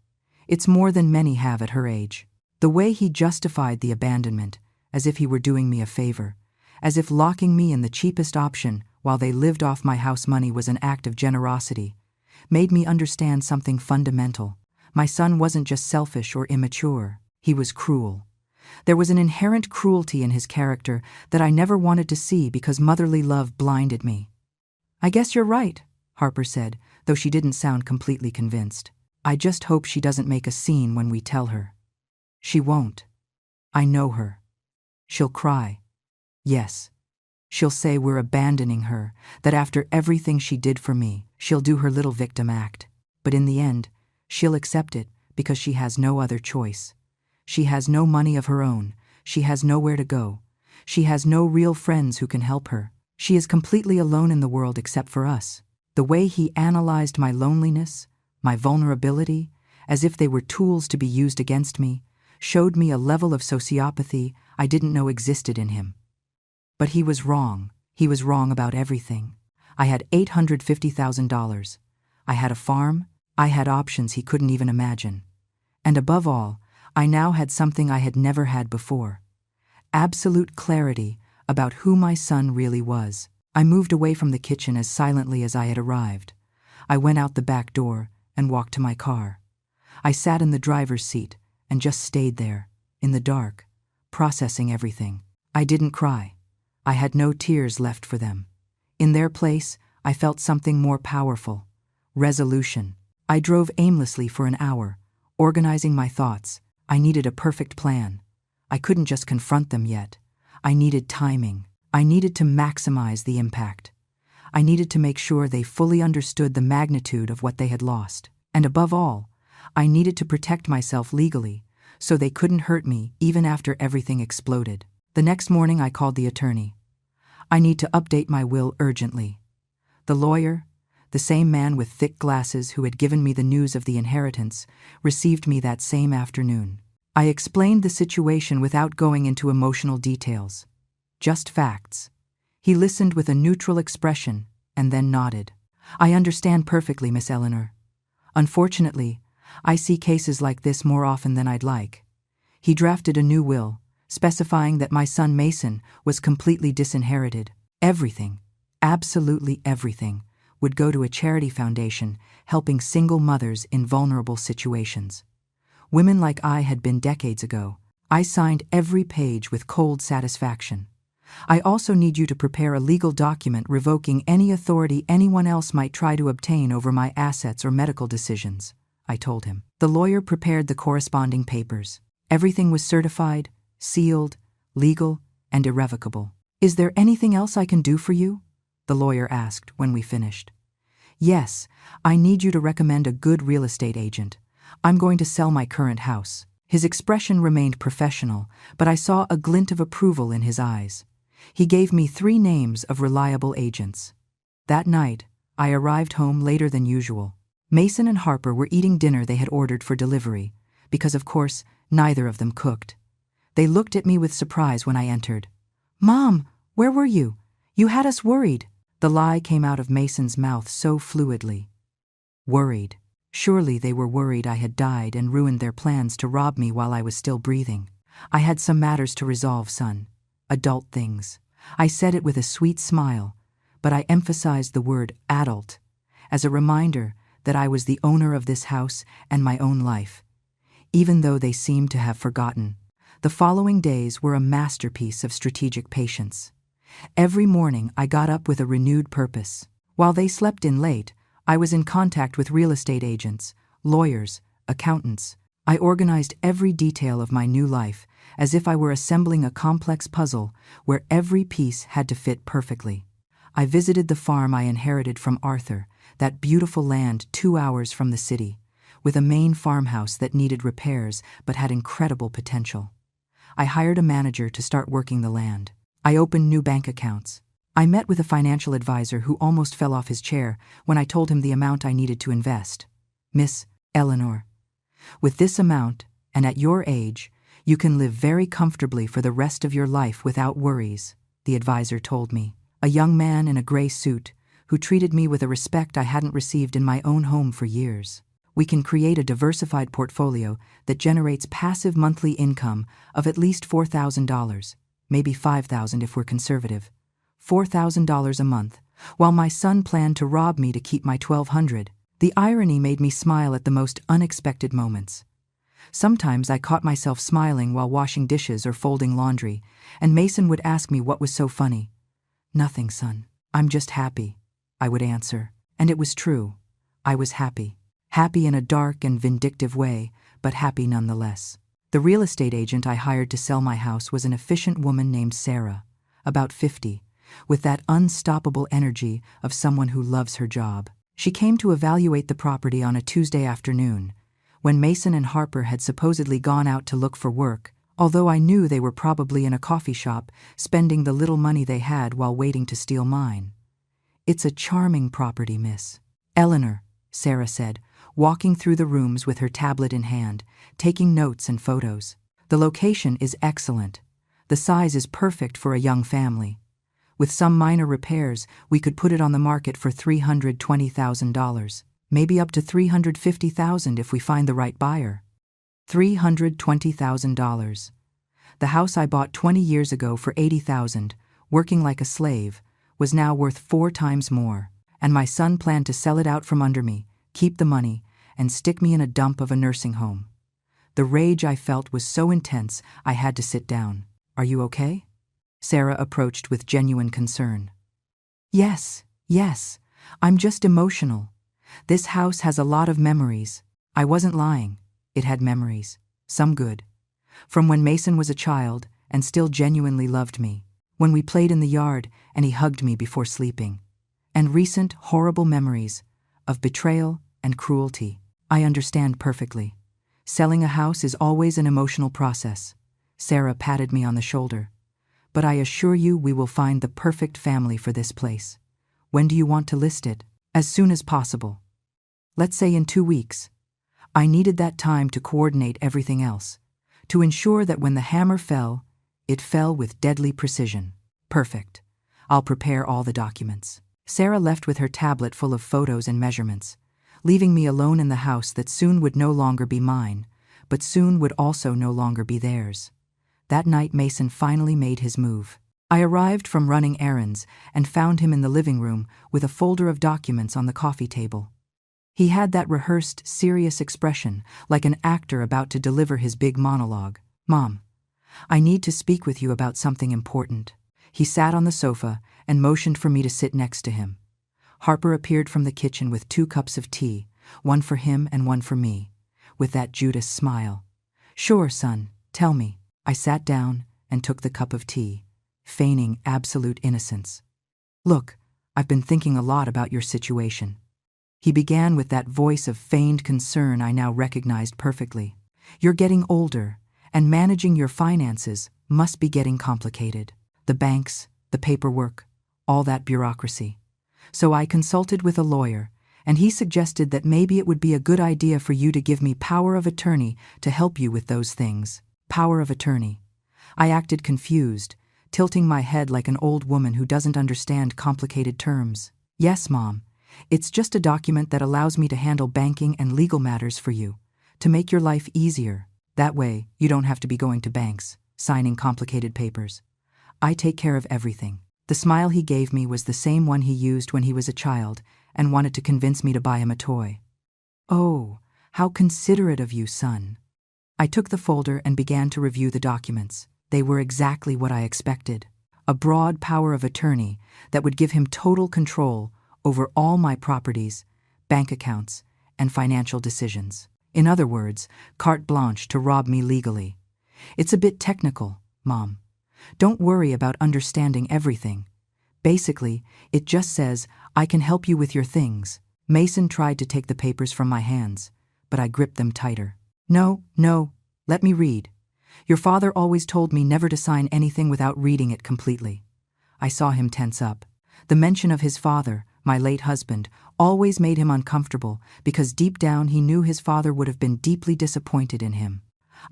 It's more than many have at her age. The way he justified the abandonment, as if he were doing me a favor, as if locking me in the cheapest option while they lived off my house money was an act of generosity, made me understand something fundamental. My son wasn't just selfish or immature, he was cruel. There was an inherent cruelty in his character that I never wanted to see because motherly love blinded me. I guess you're right, Harper said, though she didn't sound completely convinced. I just hope she doesn't make a scene when we tell her. She won't. I know her. She'll cry. Yes. She'll say we're abandoning her, that after everything she did for me, she'll do her little victim act. But in the end, she'll accept it because she has no other choice. She has no money of her own. She has nowhere to go. She has no real friends who can help her. She is completely alone in the world except for us. The way he analyzed my loneliness, my vulnerability, as if they were tools to be used against me, showed me a level of sociopathy I didn't know existed in him. But he was wrong. He was wrong about everything. I had $850,000. I had a farm. I had options he couldn't even imagine. And above all, I now had something I had never had before. Absolute clarity about who my son really was. I moved away from the kitchen as silently as I had arrived. I went out the back door and walked to my car. I sat in the driver's seat and just stayed there, in the dark, processing everything. I didn't cry. I had no tears left for them. In their place, I felt something more powerful. Resolution. I drove aimlessly for an hour, organizing my thoughts. I needed a perfect plan. I couldn't just confront them yet. I needed timing. I needed to maximize the impact. I needed to make sure they fully understood the magnitude of what they had lost. And above all, I needed to protect myself legally, so they couldn't hurt me even after everything exploded. The next morning I called the attorney. I need to update my will urgently. The lawyer, the same man with thick glasses who had given me the news of the inheritance, received me that same afternoon. I explained the situation without going into emotional details. Just facts. He listened with a neutral expression and then nodded. I understand perfectly, Miss Eleanor. Unfortunately, I see cases like this more often than I'd like. He drafted a new will, specifying that my son Mason was completely disinherited. Everything, absolutely everything, would go to a charity foundation helping single mothers in vulnerable situations. Women like I had been decades ago. I signed every page with cold satisfaction. I also need you to prepare a legal document revoking any authority anyone else might try to obtain over my assets or medical decisions, I told him. The lawyer prepared the corresponding papers. Everything was certified, sealed, legal, and irrevocable. Is there anything else I can do for you? The lawyer asked when we finished. Yes, I need you to recommend a good real estate agent. I'm going to sell my current house. His expression remained professional, but I saw a glint of approval in his eyes. He gave me 3 names of reliable agents. That night, I arrived home later than usual. Mason and Harper were eating dinner they had ordered for delivery, because of course, neither of them cooked. They looked at me with surprise when I entered. Mom, where were you? You had us worried. The lie came out of Mason's mouth so fluidly. Worried. Surely they were worried I had died and ruined their plans to rob me while I was still breathing. I had some matters to resolve, son. Adult things. I said it with a sweet smile, but I emphasized the word adult as a reminder that I was the owner of this house and my own life. Even though they seemed to have forgotten, the following days were a masterpiece of strategic patience. Every morning I got up with a renewed purpose. While they slept in late, I was in contact with real estate agents, lawyers, accountants. I organized every detail of my new life as if I were assembling a complex puzzle where every piece had to fit perfectly. I visited the farm I inherited from Arthur, that beautiful land 2 hours from the city, with a main farmhouse that needed repairs but had incredible potential. I hired a manager to start working the land. I opened new bank accounts. I met with a financial advisor who almost fell off his chair when I told him the amount I needed to invest. Miss Eleanor, with this amount, and at your age, you can live very comfortably for the rest of your life without worries, the advisor told me. A young man in a gray suit who treated me with a respect I hadn't received in my own home for years. We can create a diversified portfolio that generates passive monthly income of at least $4,000, maybe $5,000 if we're conservative. $4,000 a month, while my son planned to rob me to keep my $1,200. The irony made me smile at the most unexpected moments. Sometimes I caught myself smiling while washing dishes or folding laundry, and Mason would ask me what was so funny. "Nothing, son. I'm just happy," I would answer. And it was true. I was happy. Happy in a dark and vindictive way, but happy nonetheless. The real estate agent I hired to sell my house was an efficient woman named Sarah, about 50, with that unstoppable energy of someone who loves her job. She came to evaluate the property on a Tuesday afternoon, when Mason and Harper had supposedly gone out to look for work, although I knew they were probably in a coffee shop, spending the little money they had while waiting to steal mine. "It's a charming property, Miss Eleanor," Sarah said, walking through the rooms with her tablet in hand, taking notes and photos. "The location is excellent. The size is perfect for a young family. With some minor repairs, we could put it on the market for $320,000, maybe up to $350,000 if we find the right buyer." $320,000. The house I bought 20 years ago for $80,000, working like a slave, was now worth 4 times more, and my son planned to sell it out from under me, keep the money, and stick me in a dump of a nursing home. The rage I felt was so intense I had to sit down. "Are you okay?" Sarah approached with genuine concern. Yes, I'm just emotional. This house has a lot of memories." I wasn't lying. It had memories, some good, from when Mason was a child and still genuinely loved me, when we played in the yard and he hugged me before sleeping, and recent horrible memories of betrayal and cruelty. I understand perfectly. Selling a house is always an emotional process. Sarah patted me on the shoulder. "But I assure you we will find the perfect family for this place. When do you want to list it?" "As soon as possible. Let's say in 2 weeks. I needed that time to coordinate everything else, to ensure that when the hammer fell, it fell with deadly precision." "Perfect. I'll prepare all the documents." Sarah left with her tablet full of photos and measurements, leaving me alone in the house that soon would no longer be mine, but soon would also no longer be theirs. That night Mason finally made his move. I arrived from running errands and found him in the living room with a folder of documents on the coffee table. He had that rehearsed, serious expression, like an actor about to deliver his big monologue. "Mom, I need to speak with you about something important." He sat on the sofa and motioned for me to sit next to him. Harper appeared from the kitchen with 2 cups of tea, one for him and one for me, with that Judas smile. "Sure, son, tell me." I sat down and took the cup of tea, feigning absolute innocence. "Look, I've been thinking a lot about your situation." He began with that voice of feigned concern I now recognized perfectly. "You're getting older, and managing your finances must be getting complicated. The banks, the paperwork, all that bureaucracy. So I consulted with a lawyer, and he suggested that maybe it would be a good idea for you to give me power of attorney to help you with those things." Power of attorney. I acted confused, tilting my head like an old woman who doesn't understand complicated terms. "Yes, Mom. It's just a document that allows me to handle banking and legal matters for you, to make your life easier. That way, you don't have to be going to banks, signing complicated papers. I take care of everything." The smile he gave me was the same one he used when he was a child and wanted to convince me to buy him a toy. "Oh, how considerate of you, son." I took the folder and began to review the documents. They were exactly what I expected. A broad power of attorney that would give him total control over all my properties, bank accounts, and financial decisions. In other words, carte blanche to rob me legally. It's a bit technical, Mom. Don't worry about understanding everything. Basically, it just says, I can help you with your things. Mason tried to take the papers from my hands, but I gripped them tighter. No, no, let me read. Your father always told me never to sign anything without reading it completely. I saw him tense up. The mention of his father, my late husband, always made him uncomfortable because deep down he knew his father would have been deeply disappointed in him.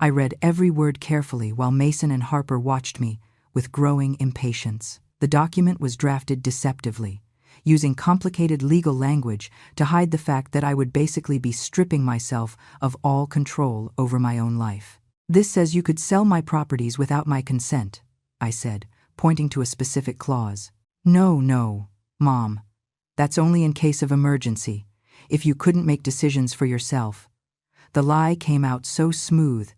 I read every word carefully while Mason and Harper watched me with growing impatience. The document was drafted deceptively, using complicated legal language to hide the fact that I would basically be stripping myself of all control over my own life. This says you could sell my properties without my consent, I said, pointing to a specific clause. No, Mom. That's only in case of emergency, if you couldn't make decisions for yourself. The lie came out so smooth.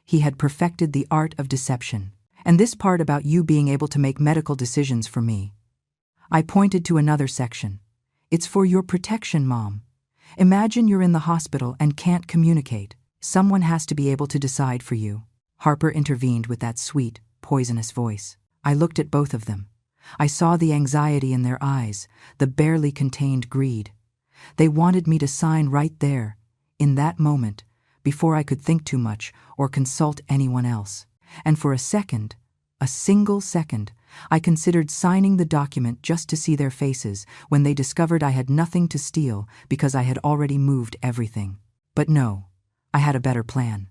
He had perfected the art of deception. And this part about you being able to make medical decisions for me. I pointed to another section. It's for your protection, Mom. Imagine you're in the hospital and can't communicate. Someone has to be able to decide for you. Harper intervened with that sweet, poisonous voice. I looked at both of them. I saw the anxiety in their eyes, the barely contained greed. They wanted me to sign right there, in that moment, before I could think too much or consult anyone else. And for a second, a single second, I considered signing the document just to see their faces when they discovered I had nothing to steal because I had already moved everything. But no, I had a better plan.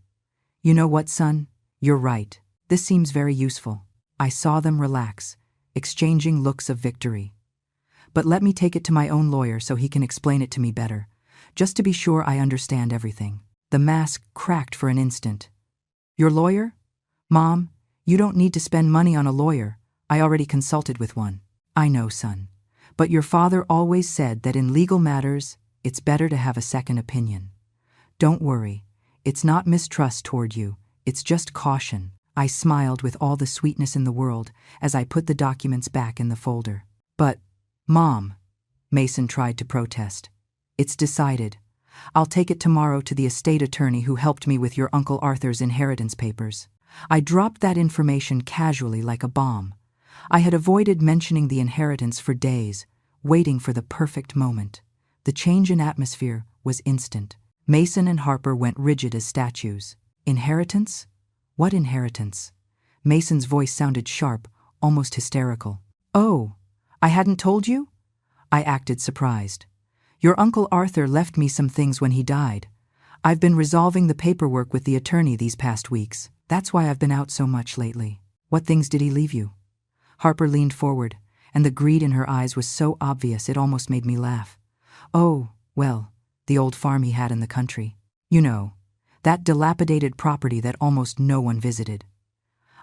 You know what, son? You're right. This seems very useful. I saw them relax, exchanging looks of victory. But let me take it to my own lawyer so he can explain it to me better, just to be sure I understand everything. The mask cracked for an instant. Your lawyer? Mom, you don't need to spend money on a lawyer. I already consulted with one. I know, son. But your father always said that in legal matters, it's better to have a second opinion. Don't worry. It's not mistrust toward you. It's just caution. I smiled with all the sweetness in the world as I put the documents back in the folder. But, Mom, Mason tried to protest. It's decided. I'll take it tomorrow to the estate attorney who helped me with your Uncle Arthur's inheritance papers. I dropped that information casually like a bomb. I had avoided mentioning the inheritance for days, waiting for the perfect moment. The change in atmosphere was instant. Mason and Harper went rigid as statues. Inheritance? What inheritance? Mason's voice sounded sharp, almost hysterical. Oh, I hadn't told you? I acted surprised. Your Uncle Arthur left me some things when he died. I've been resolving the paperwork with the attorney these past weeks. That's why I've been out so much lately. What things did he leave you? Harper leaned forward, and the greed in her eyes was so obvious it almost made me laugh. Oh, well, the old farm he had in the country. You know, that dilapidated property that almost no one visited.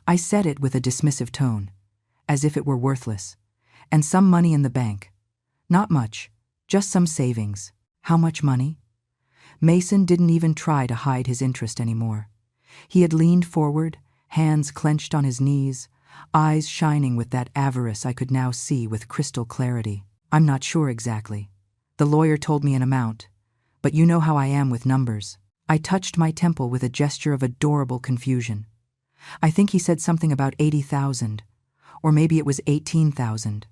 I said it with a dismissive tone, as if it were worthless. And some money in the bank. Not much, just some savings. How much money? Mason didn't even try to hide his interest anymore. He had leaned forward, hands clenched on his knees, eyes shining with that avarice I could now see with crystal clarity. I'm not sure exactly. The lawyer told me an amount, but you know how I am with numbers. I touched my temple with a gesture of adorable confusion. I think he said something about 80,000, or maybe it was 18,000.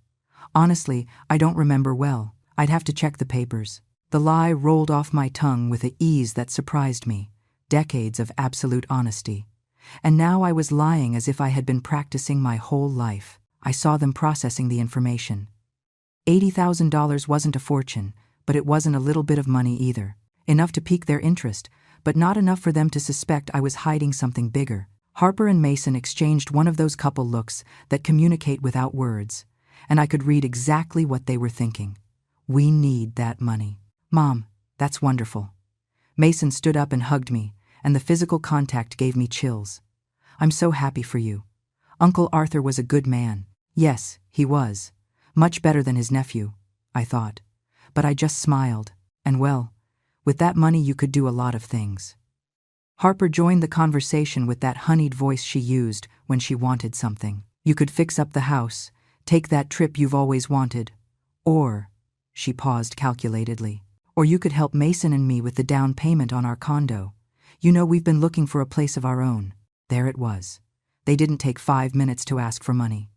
Honestly, I don't remember well. I'd have to check the papers. The lie rolled off my tongue with an ease that surprised me. Decades of absolute honesty. And now I was lying as if I had been practicing my whole life. I saw them processing the information. $80,000 wasn't a fortune, but it wasn't a little bit of money either. Enough to pique their interest, but not enough for them to suspect I was hiding something bigger. Harper and Mason exchanged one of those couple looks that communicate without words, and I could read exactly what they were thinking. We need that money. Mom, that's wonderful. Mason stood up and hugged me, and the physical contact gave me chills. I'm so happy for you. Uncle Arthur was a good man. Yes, he was. Much better than his nephew, I thought. But I just smiled, and well, with that money you could do a lot of things. Harper joined the conversation with that honeyed voice she used when she wanted something. You could fix up the house, take that trip you've always wanted, or, she paused calculatedly, or you could help Mason and me with the down payment on our condo. You know, we've been looking for a place of our own. There it was. They didn't take 5 minutes to ask for money.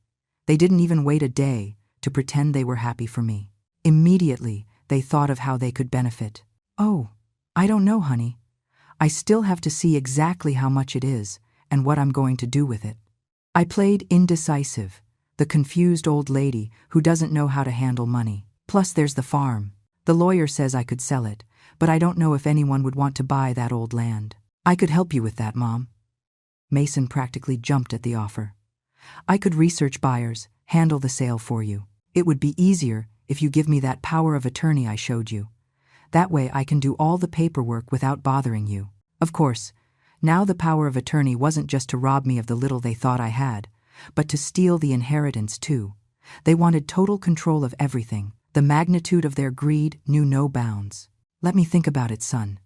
They didn't even wait a day to pretend they were happy for me. Immediately, they thought of how they could benefit. Oh, I don't know, honey. I still have to see exactly how much it is and what I'm going to do with it. I played indecisive, the confused old lady who doesn't know how to handle money. Plus there's the farm. The lawyer says I could sell it, but I don't know if anyone would want to buy that old land. I could help you with that, Mom. Mason practically jumped at the offer. I could research buyers, handle the sale for you. It would be easier if you give me that power of attorney I showed you. That way I can do all the paperwork without bothering you. Of course, now the power of attorney wasn't just to rob me of the little they thought I had, but to steal the inheritance too. They wanted total control of everything. The magnitude of their greed knew no bounds. Let me think about it, son.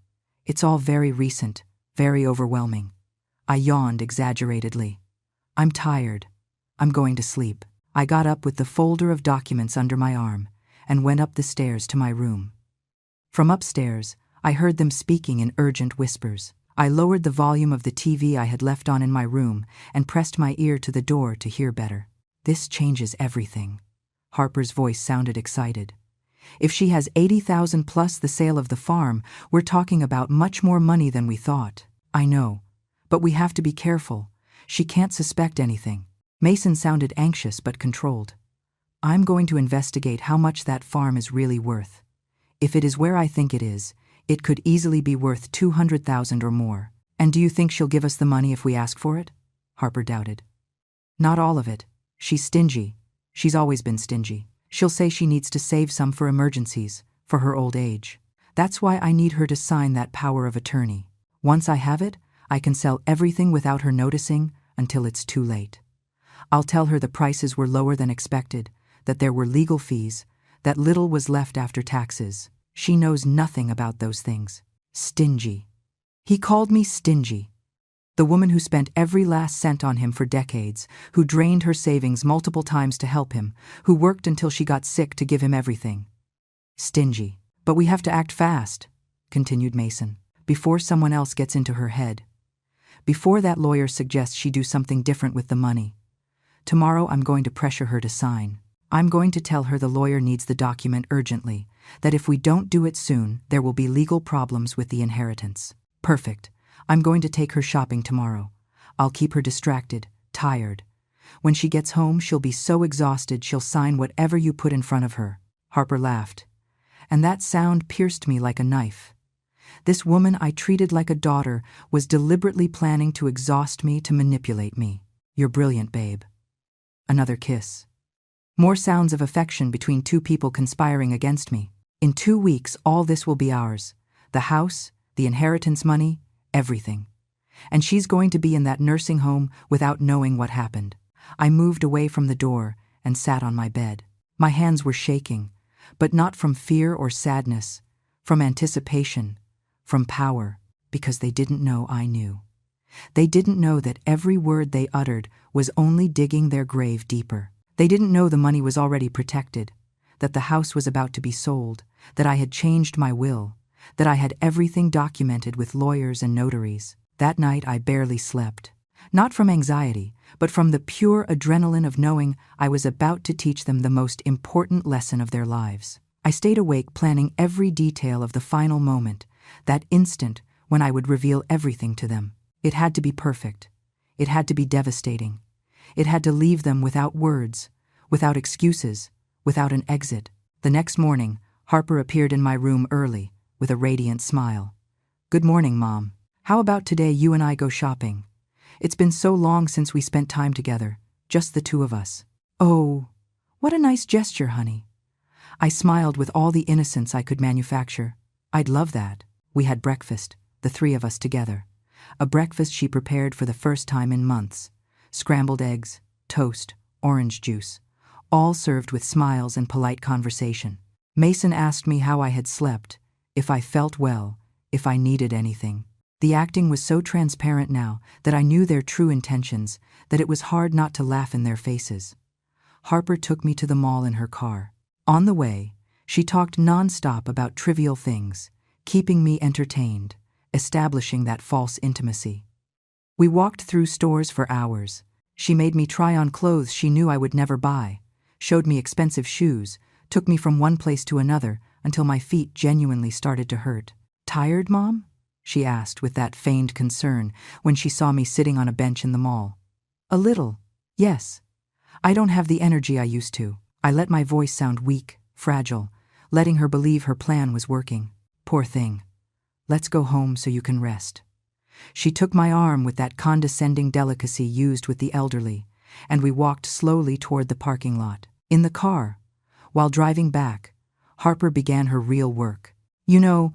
It's all very recent, very overwhelming. I yawned exaggeratedly. I'm tired. I'm going to sleep. I got up with the folder of documents under my arm and went up the stairs to my room. From upstairs, I heard them speaking in urgent whispers. I lowered the volume of the TV I had left on in my room and pressed my ear to the door to hear better. This changes everything. Harper's voice sounded excited. If she has 80,000 plus the sale of the farm, we're talking about much more money than we thought. I know, but we have to be careful. She can't suspect anything. Mason sounded anxious but controlled. I'm going to investigate how much that farm is really worth. If it is where I think it is, it could easily be worth 200,000 or more. And do you think she'll give us the money if we ask for it? Harper doubted. Not all of it. She's stingy. She's always been stingy. She'll say she needs to save some for emergencies, for her old age. That's why I need her to sign that power of attorney. Once I have it, I can sell everything without her noticing until it's too late. I'll tell her the prices were lower than expected, that there were legal fees, that little was left after taxes. She knows nothing about those things. Stingy. He called me stingy. The woman who spent every last cent on him for decades, who drained her savings multiple times to help him, who worked until she got sick to give him everything. Stingy. But we have to act fast, continued Mason, before someone else gets into her head. Before that lawyer suggests she do something different with the money. Tomorrow I'm going to pressure her to sign. I'm going to tell her the lawyer needs the document urgently, that if we don't do it soon, there will be legal problems with the inheritance. Perfect. I'm going to take her shopping tomorrow. I'll keep her distracted, tired. When she gets home, she'll be so exhausted she'll sign whatever you put in front of her. Harper laughed. And that sound pierced me like a knife. This woman I treated like a daughter was deliberately planning to exhaust me, to manipulate me. You're brilliant, babe. Another kiss. More sounds of affection between two people conspiring against me. In 2 weeks, all this will be ours. The house, the inheritance money, everything. And she's going to be in that nursing home without knowing what happened. I moved away from the door and sat on my bed. My hands were shaking, but not from fear or sadness, from anticipation, from power, because they didn't know I knew. They didn't know that every word they uttered was only digging their grave deeper. They didn't know the money was already protected, that the house was about to be sold, that I had changed my will, that I had everything documented with lawyers and notaries. That night I barely slept. Not from anxiety, but from the pure adrenaline of knowing I was about to teach them the most important lesson of their lives. I stayed awake planning every detail of the final moment, that instant when I would reveal everything to them. It had to be perfect. It had to be devastating. It had to leave them without words, without excuses, without an exit. The next morning, Harper appeared in my room early, with a radiant smile. Good morning, Mom. How about today you and I go shopping? It's been so long since we spent time together, just the two of us. Oh, what a nice gesture, honey. I smiled with all the innocence I could manufacture. I'd love that. We had breakfast, the three of us together. A breakfast she prepared for the first time in months. Scrambled eggs, toast, orange juice, all served with smiles and polite conversation. Mason asked me how I had slept, if I felt well, if I needed anything. The acting was so transparent now that I knew their true intentions, that it was hard not to laugh in their faces. Harper took me to the mall in her car. On the way, she talked nonstop about trivial things, keeping me entertained, establishing that false intimacy. We walked through stores for hours. She made me try on clothes she knew I would never buy, showed me expensive shoes, took me from one place to another until my feet genuinely started to hurt. Tired, Mom? she asked with that feigned concern when she saw me sitting on a bench in the mall. A little, yes. I don't have the energy I used to. I let my voice sound weak, fragile, letting her believe her plan was working. Poor thing. Let's go home so you can rest. She took my arm with that condescending delicacy used with the elderly, and we walked slowly toward the parking lot. In the car, while driving back, Harper began her real work. You know,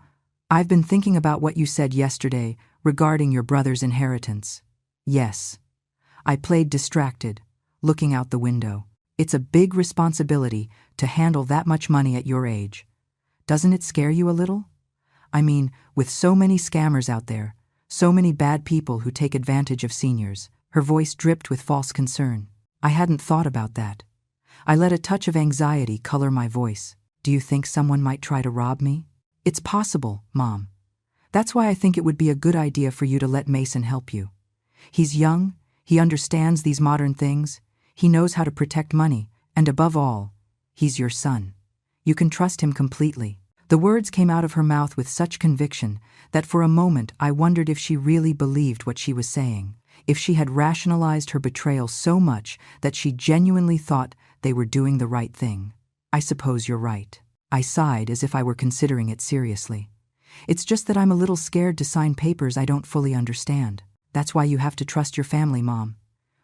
I've been thinking about what you said yesterday regarding your brother's inheritance. Yes. I played distracted, looking out the window. It's a big responsibility to handle that much money at your age. Doesn't it scare you a little? I mean, with so many scammers out there, so many bad people who take advantage of seniors. Her voice dripped with false concern. I hadn't thought about that. I let a touch of anxiety color my voice. Do you think someone might try to rob me? It's possible, Mom. That's why I think it would be a good idea for you to let Mason help you. He's young, he understands these modern things, he knows how to protect money, and above all, he's your son. You can trust him completely. The words came out of her mouth with such conviction that for a moment I wondered if she really believed what she was saying, if she had rationalized her betrayal so much that she genuinely thought they were doing the right thing. I suppose you're right. I sighed as if I were considering it seriously. It's just that I'm a little scared to sign papers I don't fully understand. That's why you have to trust your family, Mom.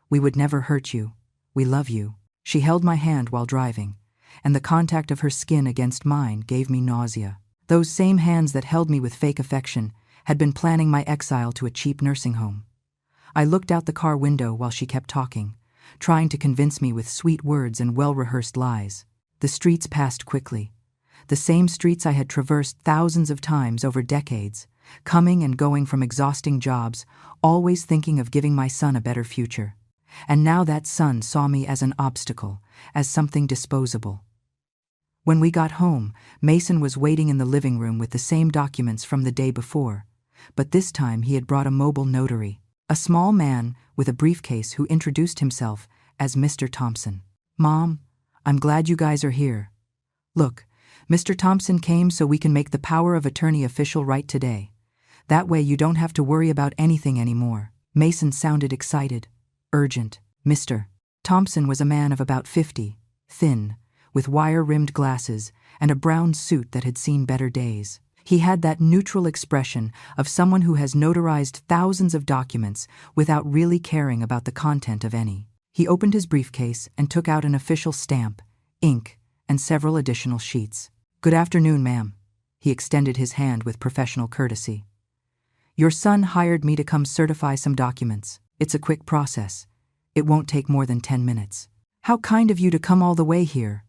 We would never hurt you. We love you. She held my hand while driving, and the contact of her skin against mine gave me nausea. Those same hands that held me with fake affection had been planning my exile to a cheap nursing home. I looked out the car window while she kept talking, trying to convince me with sweet words and well-rehearsed lies. The streets passed quickly. The same streets I had traversed thousands of times over decades, coming and going from exhausting jobs, always thinking of giving my son a better future. And now that son saw me as an obstacle, as something disposable. When we got home, Mason was waiting in the living room with the same documents from the day before, but this time he had brought a mobile notary, a small man with a briefcase who introduced himself as Mr. Thompson. Mom, I'm glad you guys are here. Look, Mr. Thompson came so we can make the power of attorney official right today. That way you don't have to worry about anything anymore. Mason sounded excited, urgent. Mr. Thompson was a man of about 50, thin, with wire-rimmed glasses and a brown suit that had seen better days. He had that neutral expression of someone who has notarized thousands of documents without really caring about the content of any. He opened his briefcase and took out an official stamp, ink, and several additional sheets. Good afternoon, ma'am. He extended his hand with professional courtesy. Your son hired me to come certify some documents. It's a quick process. It won't take more than 10 minutes. How kind of you to come all the way here.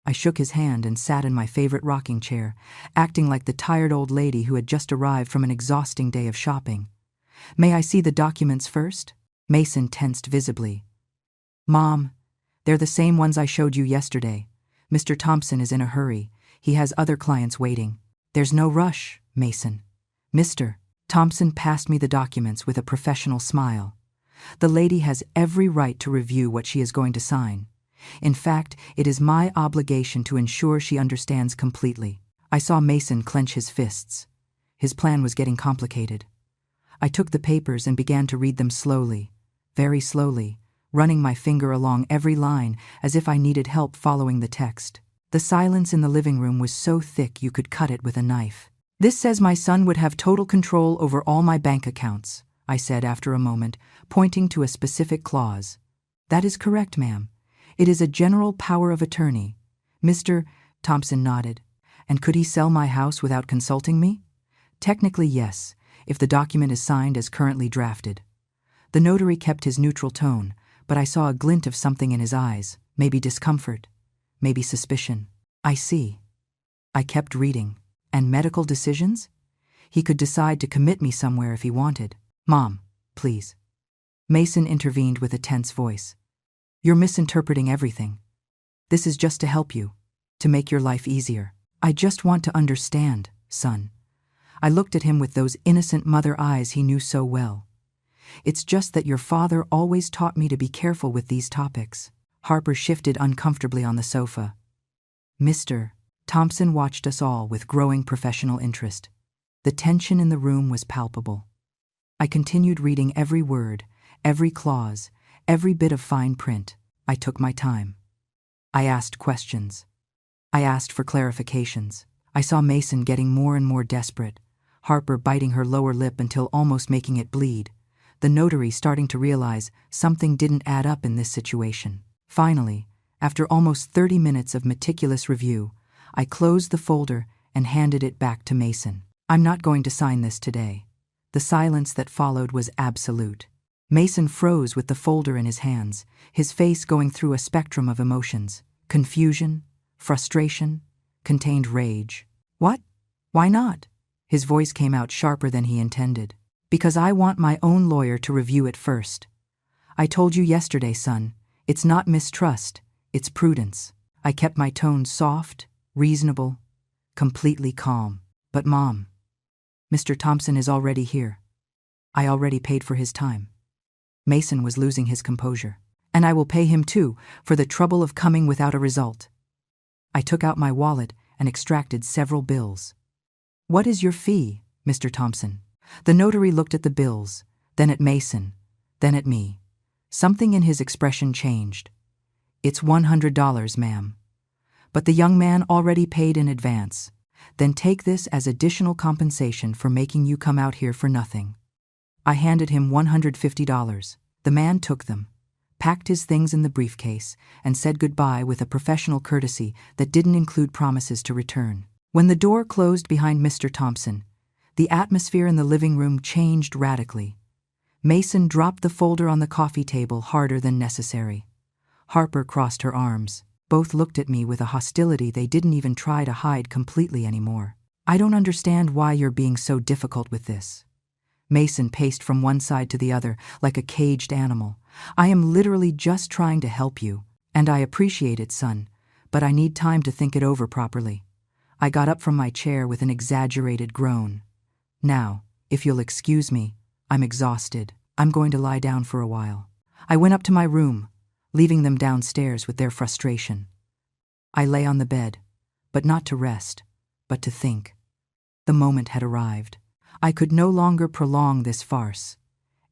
I shook his hand and sat in my favorite rocking chair, acting like the tired old lady who had just arrived from an exhausting day of shopping. May I see the documents first? Mason tensed visibly. Mom, they're the same ones I showed you yesterday. Mr. Thompson is in a hurry. He has other clients waiting. There's no rush, Mason. Mr. Thompson passed me the documents with a professional smile. The lady has every right to review what she is going to sign. In fact, it is my obligation to ensure she understands completely. I saw Mason clench his fists. His plan was getting complicated. I took the papers and began to read them slowly, very slowly, running my finger along every line as if I needed help following the text. The silence in the living room was so thick you could cut it with a knife. This says my son would have total control over all my bank accounts, I said after a moment, pointing to a specific clause. That is correct, ma'am. It is a general power of attorney. Mr. Thompson nodded. And could he sell my house without consulting me? Technically, yes, if the document is signed as currently drafted. The notary kept his neutral tone, but I saw a glint of something in his eyes, maybe discomfort, maybe suspicion. I see. I kept reading. And medical decisions? He could decide to commit me somewhere if he wanted. Mom, please. Mason intervened with a tense voice. You're misinterpreting everything. This is just to help you, to make your life easier. I just want to understand, son. I looked at him with those innocent mother eyes he knew so well. It's just that your father always taught me to be careful with these topics. Harper shifted uncomfortably on the sofa. Mr. Thompson watched us all with growing professional interest. The tension in the room was palpable. I continued reading every word, every clause, every bit of fine print. I took my time. I asked questions. I asked for clarifications. I saw Mason getting more and more desperate, Harper biting her lower lip until almost making it bleed, the notary starting to realize something didn't add up in this situation. Finally, after almost 30 minutes of meticulous review, I closed the folder and handed it back to Mason. "I'm not going to sign this today." The silence that followed was absolute. Mason froze with the folder in his hands, his face going through a spectrum of emotions: confusion, frustration, contained rage. "What? Why not?" His voice came out sharper than he intended. "Because I want my own lawyer to review it first. I told you yesterday, son, it's not mistrust, it's prudence." I kept my tone soft, reasonable, completely calm. "But Mom, Mr. Thompson is already here. I already paid for his time." Mason was losing his composure. "And I will pay him too, for the trouble of coming without a result." I took out my wallet and extracted several bills. "What is your fee, Mr. Thompson?" The notary looked at the bills, then at Mason, then at me. Something in his expression changed. "It's $100, ma'am. But the young man already paid in advance. Then take this as additional compensation for making you come out here for nothing." I handed him $150. The man took them, packed his things in the briefcase, and said goodbye with a professional courtesy that didn't include promises to return. When the door closed behind Mr. Thompson, the atmosphere in the living room changed radically. Mason dropped the folder on the coffee table harder than necessary. Harper crossed her arms. Both looked at me with a hostility they didn't even try to hide completely anymore. "I don't understand why you're being so difficult with this." Mason paced from one side to the other like a caged animal. "I am literally just trying to help you, and I appreciate it, son, but I need time to think it over properly." I got up from my chair with an exaggerated groan. "Now, if you'll excuse me, I'm exhausted. I'm going to lie down for a while." I went up to my room, leaving them downstairs with their frustration. I lay on the bed, but not to rest, but to think. The moment had arrived. I could no longer prolong this farce.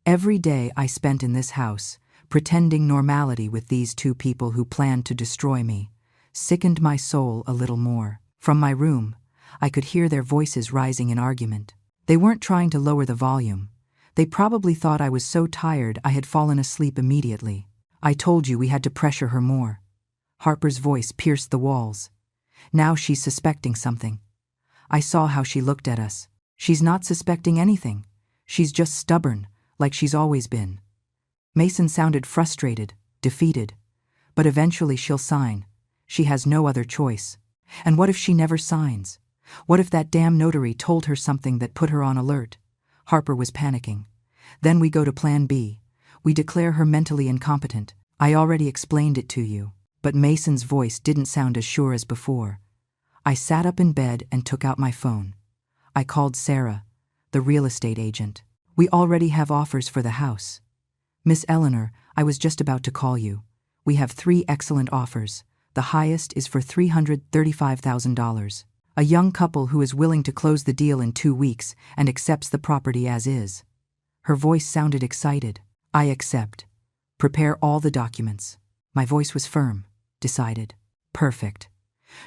Every day I spent in this house, pretending normality with these two people who planned to destroy me, sickened my soul a little more. From my room, I could hear their voices rising in argument. They weren't trying to lower the volume. They probably thought I was so tired I had fallen asleep immediately. "I told you we had to pressure her more." Harper's voice pierced the walls. "Now she's suspecting something." I saw how she looked at us. "She's not suspecting anything. She's just stubborn, like she's always been." Mason sounded frustrated, defeated. "But eventually she'll sign. She has no other choice." "And what if she never signs? What if that damn notary told her something that put her on alert?" Harper was panicking. "Then we go to Plan B. We declare her mentally incompetent. I already explained it to you." But Mason's voice didn't sound as sure as before. I sat up in bed and took out my phone. I called Sarah, the real estate agent. "We already have offers for the house." "Miss Eleanor, I was just about to call you. We have 3 excellent offers. The highest is for $335,000. A young couple who is willing to close the deal in 2 weeks and accepts the property as is." Her voice sounded excited. "I accept. Prepare all the documents." My voice was firm, decided. "Perfect.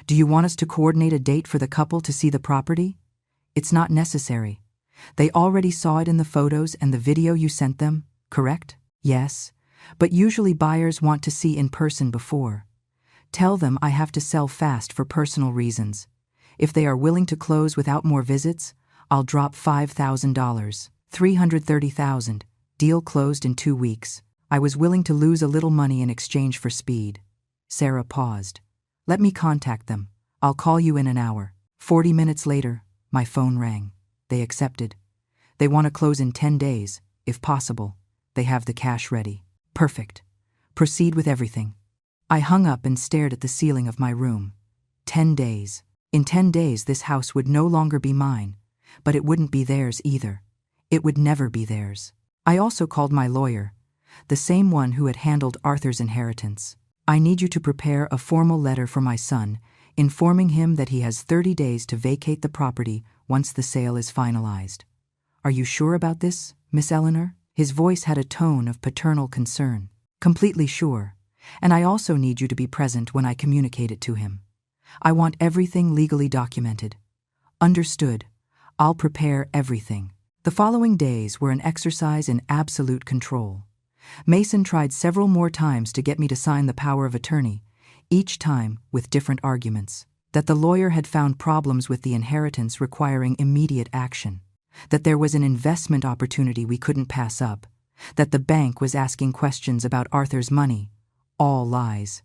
Do you want us to coordinate a date for the couple to see the property?" "It's not necessary. They already saw it in the photos and the video you sent them, correct?" "Yes, but usually buyers want to see in person before. Tell them I have to sell fast for personal reasons. If they are willing to close without more visits, I'll drop $5,000. $330,000. Deal closed in 2 weeks. I was willing to lose a little money in exchange for speed." Sarah paused. "Let me contact them. I'll call you in an hour." 40 minutes later, my phone rang. They accepted. They want to close in 10 days, if possible. They have the cash ready. Perfect. Proceed with everything. I hung up and stared at the ceiling of my room. 10 days. In 10 days, this house would no longer be mine, but it wouldn't be theirs either. It would never be theirs. I also called my lawyer, the same one who had handled Arthur's inheritance. "I need you to prepare a formal letter for my son, informing him that he has 30 days to vacate the property once the sale is finalized. "Are you sure about this, Miss Eleanor?" His voice had a tone of paternal concern. "Completely sure. And I also need you to be present when I communicate it to him. I want everything legally documented." "Understood. I'll prepare everything." The following days were an exercise in absolute control. Mason tried several more times to get me to sign the power of attorney, each time with different arguments. That the lawyer had found problems with the inheritance requiring immediate action. That there was an investment opportunity we couldn't pass up. That the bank was asking questions about Arthur's money. All lies.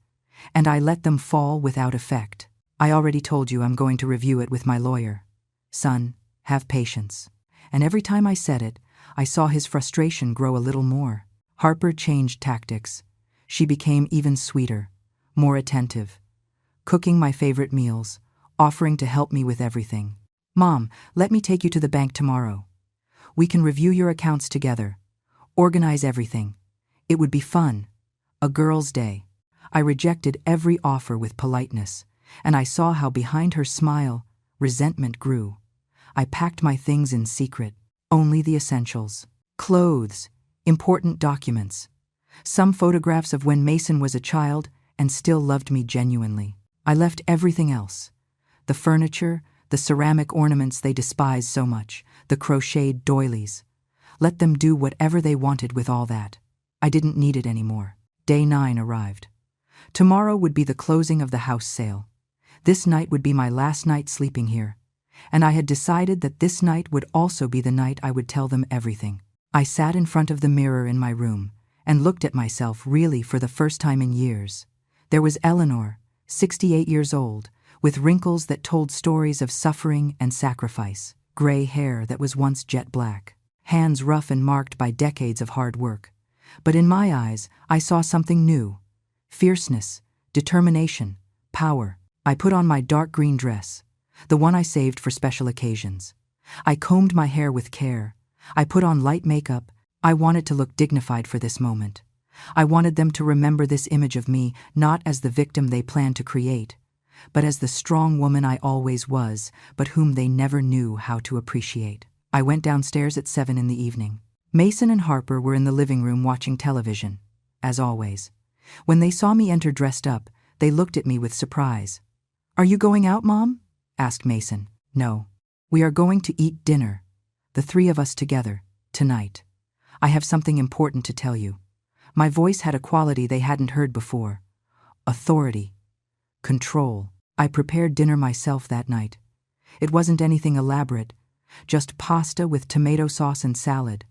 And I let them fall without effect. "I already told you I'm going to review it with my lawyer. Son, have patience." And every time I said it, I saw his frustration grow a little more. Harper changed tactics. She became even sweeter, more attentive, cooking my favorite meals, offering to help me with everything. "Mom, let me take you to the bank tomorrow. We can review your accounts together, organize everything. It would be fun. A girl's day." I rejected every offer with politeness, and I saw how behind her smile, resentment grew. I packed my things in secret, only the essentials. Clothes, important documents, some photographs of when Mason was a child and still loved me genuinely. I left everything else. The furniture, the ceramic ornaments they despised so much, the crocheted doilies. Let them do whatever they wanted with all that. I didn't need it anymore. Day 9 arrived. Tomorrow would be the closing of the house sale. This night would be my last night sleeping here. And I had decided that this night would also be the night I would tell them everything. I sat in front of the mirror in my room and looked at myself really for the first time in years. There was Eleanor, 68 years old, with wrinkles that told stories of suffering and sacrifice, gray hair that was once jet black, hands rough and marked by decades of hard work. But in my eyes, I saw something new: fierceness, determination, power. I put on my dark green dress, the one I saved for special occasions. I combed my hair with care. I put on light makeup. I wanted to look dignified for this moment. I wanted them to remember this image of me not as the victim they planned to create, but as the strong woman I always was, but whom they never knew how to appreciate. I went downstairs at 7 in the evening. Mason and Harper were in the living room watching television, as always. When they saw me enter dressed up, they looked at me with surprise. "Are you going out, Mom?" asked Mason. "No. We are going to eat dinner, the 3 of us together, tonight. I have something important to tell you." My voice had a quality they hadn't heard before. Authority. Control. I prepared dinner myself that night. It wasn't anything elaborate, just pasta with tomato sauce and salad,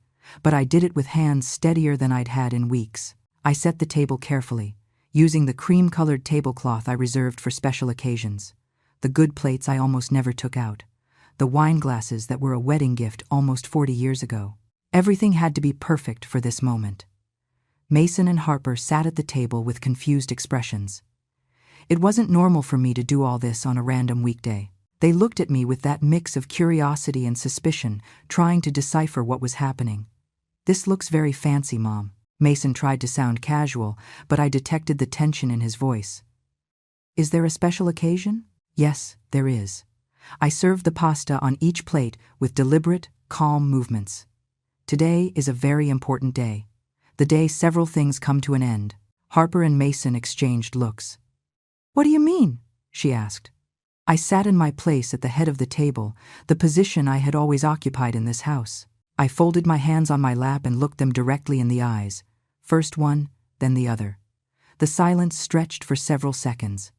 but I did it with hands steadier than I'd had in weeks. I set the table carefully, using the cream-colored tablecloth I reserved for special occasions. The good plates I almost never took out. The wine glasses that were a wedding gift almost 40 years ago. Everything had to be perfect for this moment. Mason and Harper sat at the table with confused expressions. It wasn't normal for me to do all this on a random weekday. They looked at me with that mix of curiosity and suspicion, trying to decipher what was happening. "This looks very fancy, Mom." Mason tried to sound casual, but I detected the tension in his voice. "Is there a special occasion?" "Yes, there is." I served the pasta on each plate with deliberate, calm movements. "Today is a very important day. The day several things come to an end." Harper and Mason exchanged looks. "What do you mean?" she asked. I sat in my place at the head of the table, the position I had always occupied in this house. I folded my hands on my lap and looked them directly in the eyes, first one, then the other. The silence stretched for several seconds.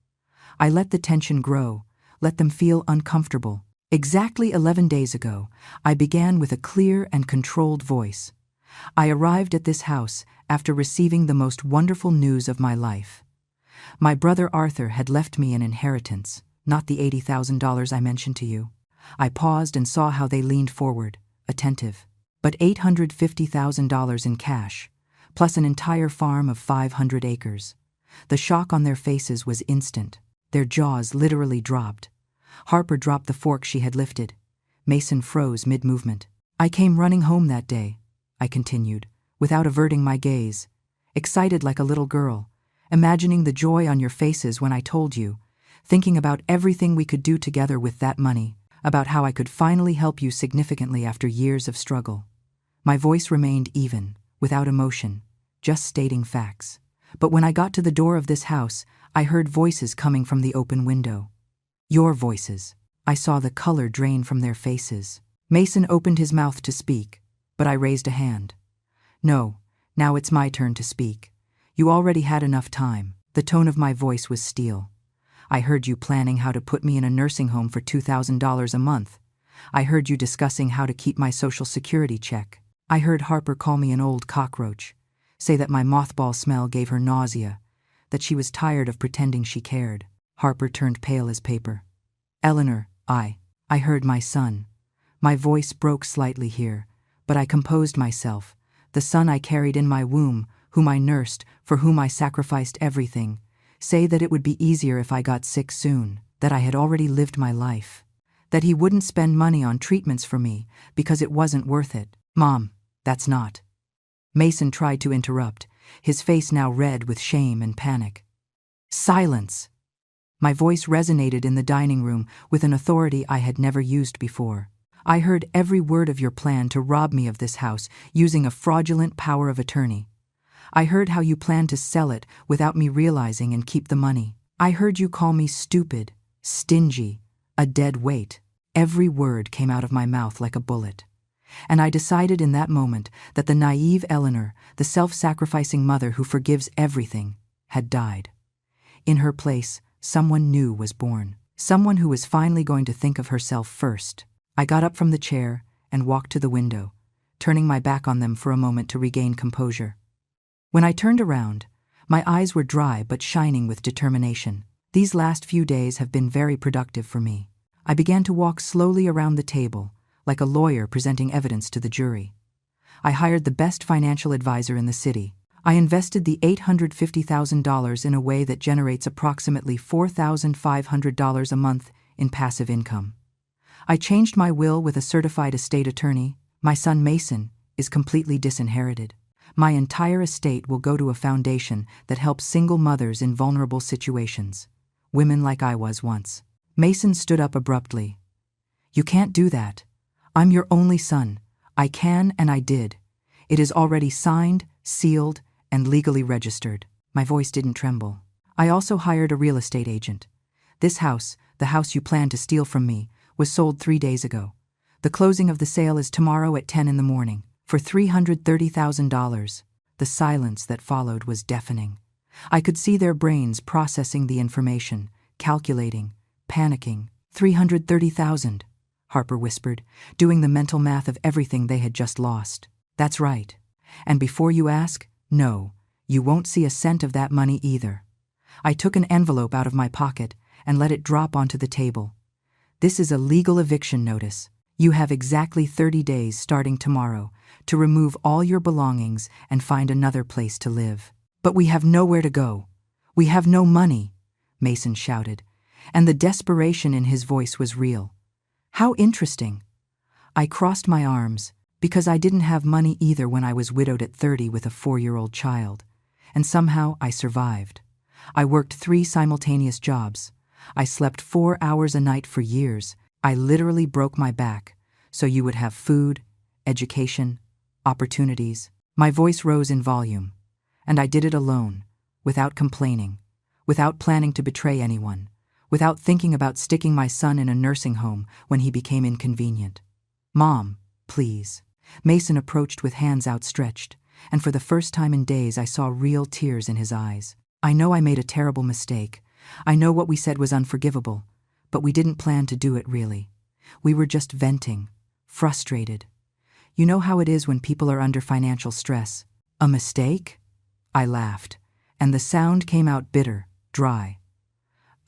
I let the tension grow, let them feel uncomfortable. Exactly 11 days ago, I began with a clear and controlled voice. I arrived at this house after receiving the most wonderful news of my life. My brother Arthur had left me an inheritance, not the $80,000 I mentioned to you. I paused and saw how they leaned forward, attentive. But $850,000 in cash, plus an entire farm of 500 acres. The shock on their faces was instant. Their jaws literally dropped. Harper dropped the fork she had lifted. Mason froze mid-movement. "I came running home that day," I continued, without averting my gaze, excited like a little girl, imagining the joy on your faces when I told you, thinking about everything we could do together with that money, about how I could finally help you significantly after years of struggle. My voice remained even, without emotion, just stating facts. But when I got to the door of this house, I heard voices coming from the open window. Your voices. I saw the color drain from their faces. Mason opened his mouth to speak, but I raised a hand. No, now it's my turn to speak. You already had enough time. The tone of my voice was steel. I heard you planning how to put me in a nursing home for $2,000 a month. I heard you discussing how to keep my Social Security check. I heard Harper call me an old cockroach, say that my mothball smell gave her nausea, that she was tired of pretending she cared. Harper turned pale as paper. Eleanor, I heard my son. My voice broke slightly here, but I composed myself. The son I carried in my womb, whom I nursed, for whom I sacrificed everything, say that it would be easier if I got sick soon, that I had already lived my life, that he wouldn't spend money on treatments for me because it wasn't worth it. Mom, that's not. Mason tried to interrupt, his face now red with shame and panic. Silence! My voice resonated in the dining room with an authority I had never used before. I heard every word of your plan to rob me of this house using a fraudulent power of attorney. I heard how you planned to sell it without me realizing and keep the money. I heard you call me stupid, stingy, a dead weight. Every word came out of my mouth like a bullet. And I decided in that moment that the naive Eleanor, the self-sacrificing mother who forgives everything, had died. In her place, someone new was born. Someone who was finally going to think of herself first. I got up from the chair and walked to the window, turning my back on them for a moment to regain composure. When I turned around, my eyes were dry but shining with determination. These last few days have been very productive for me. I began to walk slowly around the table, like a lawyer presenting evidence to the jury. I hired the best financial advisor in the city. I invested the $850,000 in a way that generates approximately $4,500 a month in passive income. I changed my will with a certified estate attorney. My son Mason is completely disinherited. My entire estate will go to a foundation that helps single mothers in vulnerable situations, women like I was once. Mason stood up abruptly. You can't do that. I'm your only son. I can and I did. It is already signed, sealed, and legally registered. My voice didn't tremble. I also hired a real estate agent. This house, the house you planned to steal from me, was sold 3 days ago. The closing of the sale is tomorrow at 10 in the morning, for $330,000. The silence that followed was deafening. I could see their brains processing the information, calculating, panicking. $330,000, Harper whispered, doing the mental math of everything they had just lost. That's right. And before you ask, no, you won't see a cent of that money either. I took an envelope out of my pocket and let it drop onto the table. This is a legal eviction notice. You have exactly 30 days starting tomorrow to remove all your belongings and find another place to live. But we have nowhere to go. We have no money, Mason shouted, and the desperation in his voice was real. How interesting. I crossed my arms, because I didn't have money either when I was widowed at 30 with a 4-year-old child. And somehow I survived. I worked 3 simultaneous jobs. I slept 4 hours a night for years. I literally broke my back, so you would have food, education, opportunities. My voice rose in volume, and I did it alone, without complaining, without planning to betray anyone, without thinking about sticking my son in a nursing home when he became inconvenient. Mom, please. Mason approached with hands outstretched, and for the first time in days I saw real tears in his eyes. I know I made a terrible mistake. I know what we said was unforgivable, but we didn't plan to do it really. We were just venting, frustrated. You know how it is when people are under financial stress. A mistake? I laughed, and the sound came out bitter, dry.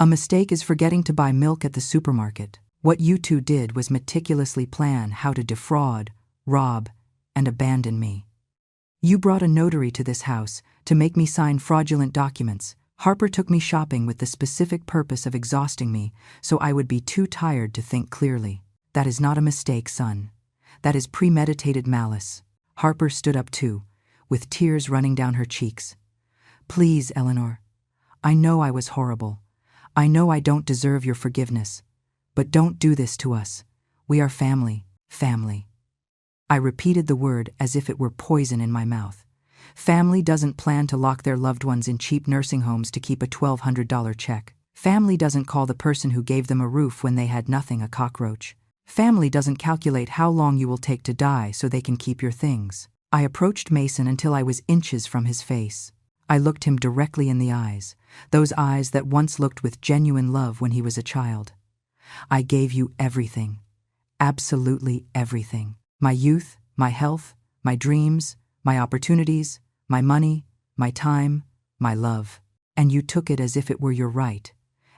A mistake is forgetting to buy milk at the supermarket. What you two did was meticulously plan how to defraud, rob, and abandon me. You brought a notary to this house to make me sign fraudulent documents. Harper took me shopping with the specific purpose of exhausting me so I would be too tired to think clearly. That is not a mistake, son. That is premeditated malice. Harper stood up too, with tears running down her cheeks. Please, Eleanor. I know I was horrible. I know I don't deserve your forgiveness, but don't do this to us. We are family, family. I repeated the word as if it were poison in my mouth. Family doesn't plan to lock their loved ones in cheap nursing homes to keep a $1,200 check. Family doesn't call the person who gave them a roof when they had nothing a cockroach. Family doesn't calculate how long you will take to die so they can keep your things. I approached Mason until I was inches from his face. I looked him directly in the eyes, those eyes that once looked with genuine love when he was a child. I gave you everything. Absolutely everything. My youth, my health, my dreams, my opportunities, my money, my time, my love. And you took it as if it were your right,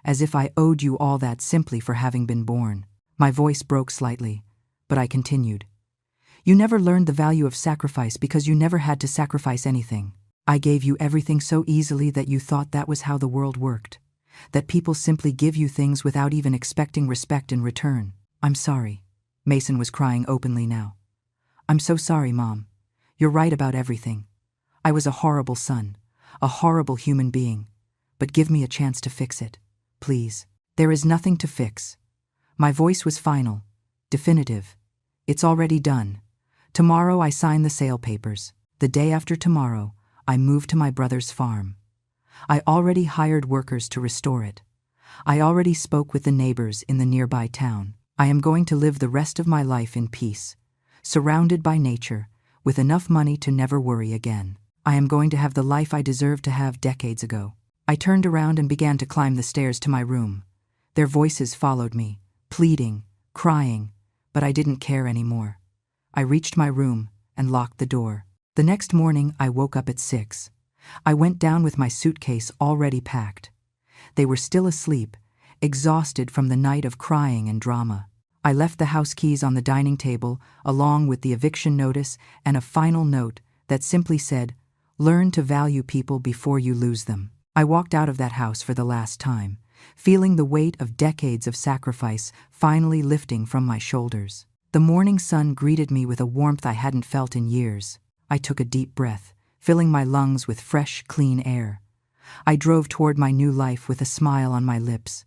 as if I owed you all that simply for having been born. My voice broke slightly, but I continued. You never learned the value of sacrifice because you never had to sacrifice anything. I gave you everything so easily that you thought that was how the world worked, that people simply give you things without even expecting respect in return. I'm sorry. Mason was crying openly now. I'm so sorry, Mom. You're right about everything. I was a horrible son, a horrible human being, but give me a chance to fix it, please. There is nothing to fix. My voice was final, definitive. It's already done. Tomorrow I sign the sale papers. The day after tomorrow, I move to my brother's farm. I already hired workers to restore it. I already spoke with the neighbors in the nearby town. I am going to live the rest of my life in peace, surrounded by nature, with enough money to never worry again. I am going to have the life I deserved to have decades ago. I turned around and began to climb the stairs to my room. Their voices followed me, pleading, crying, but I didn't care anymore. I reached my room and locked the door. The next morning, I woke up at 6. I went down with my suitcase already packed. They were still asleep, exhausted from the night of crying and drama. I left the house keys on the dining table, along with the eviction notice and a final note that simply said, "Learn to value people before you lose them." I walked out of that house for the last time, feeling the weight of decades of sacrifice finally lifting from my shoulders. The morning sun greeted me with a warmth I hadn't felt in years. I took a deep breath, filling my lungs with fresh, clean air. I drove toward my new life with a smile on my lips,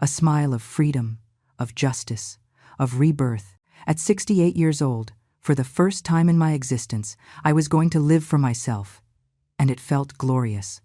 a smile of freedom, of justice, of rebirth. At 68 years old, for the first time in my existence, I was going to live for myself, and it felt glorious.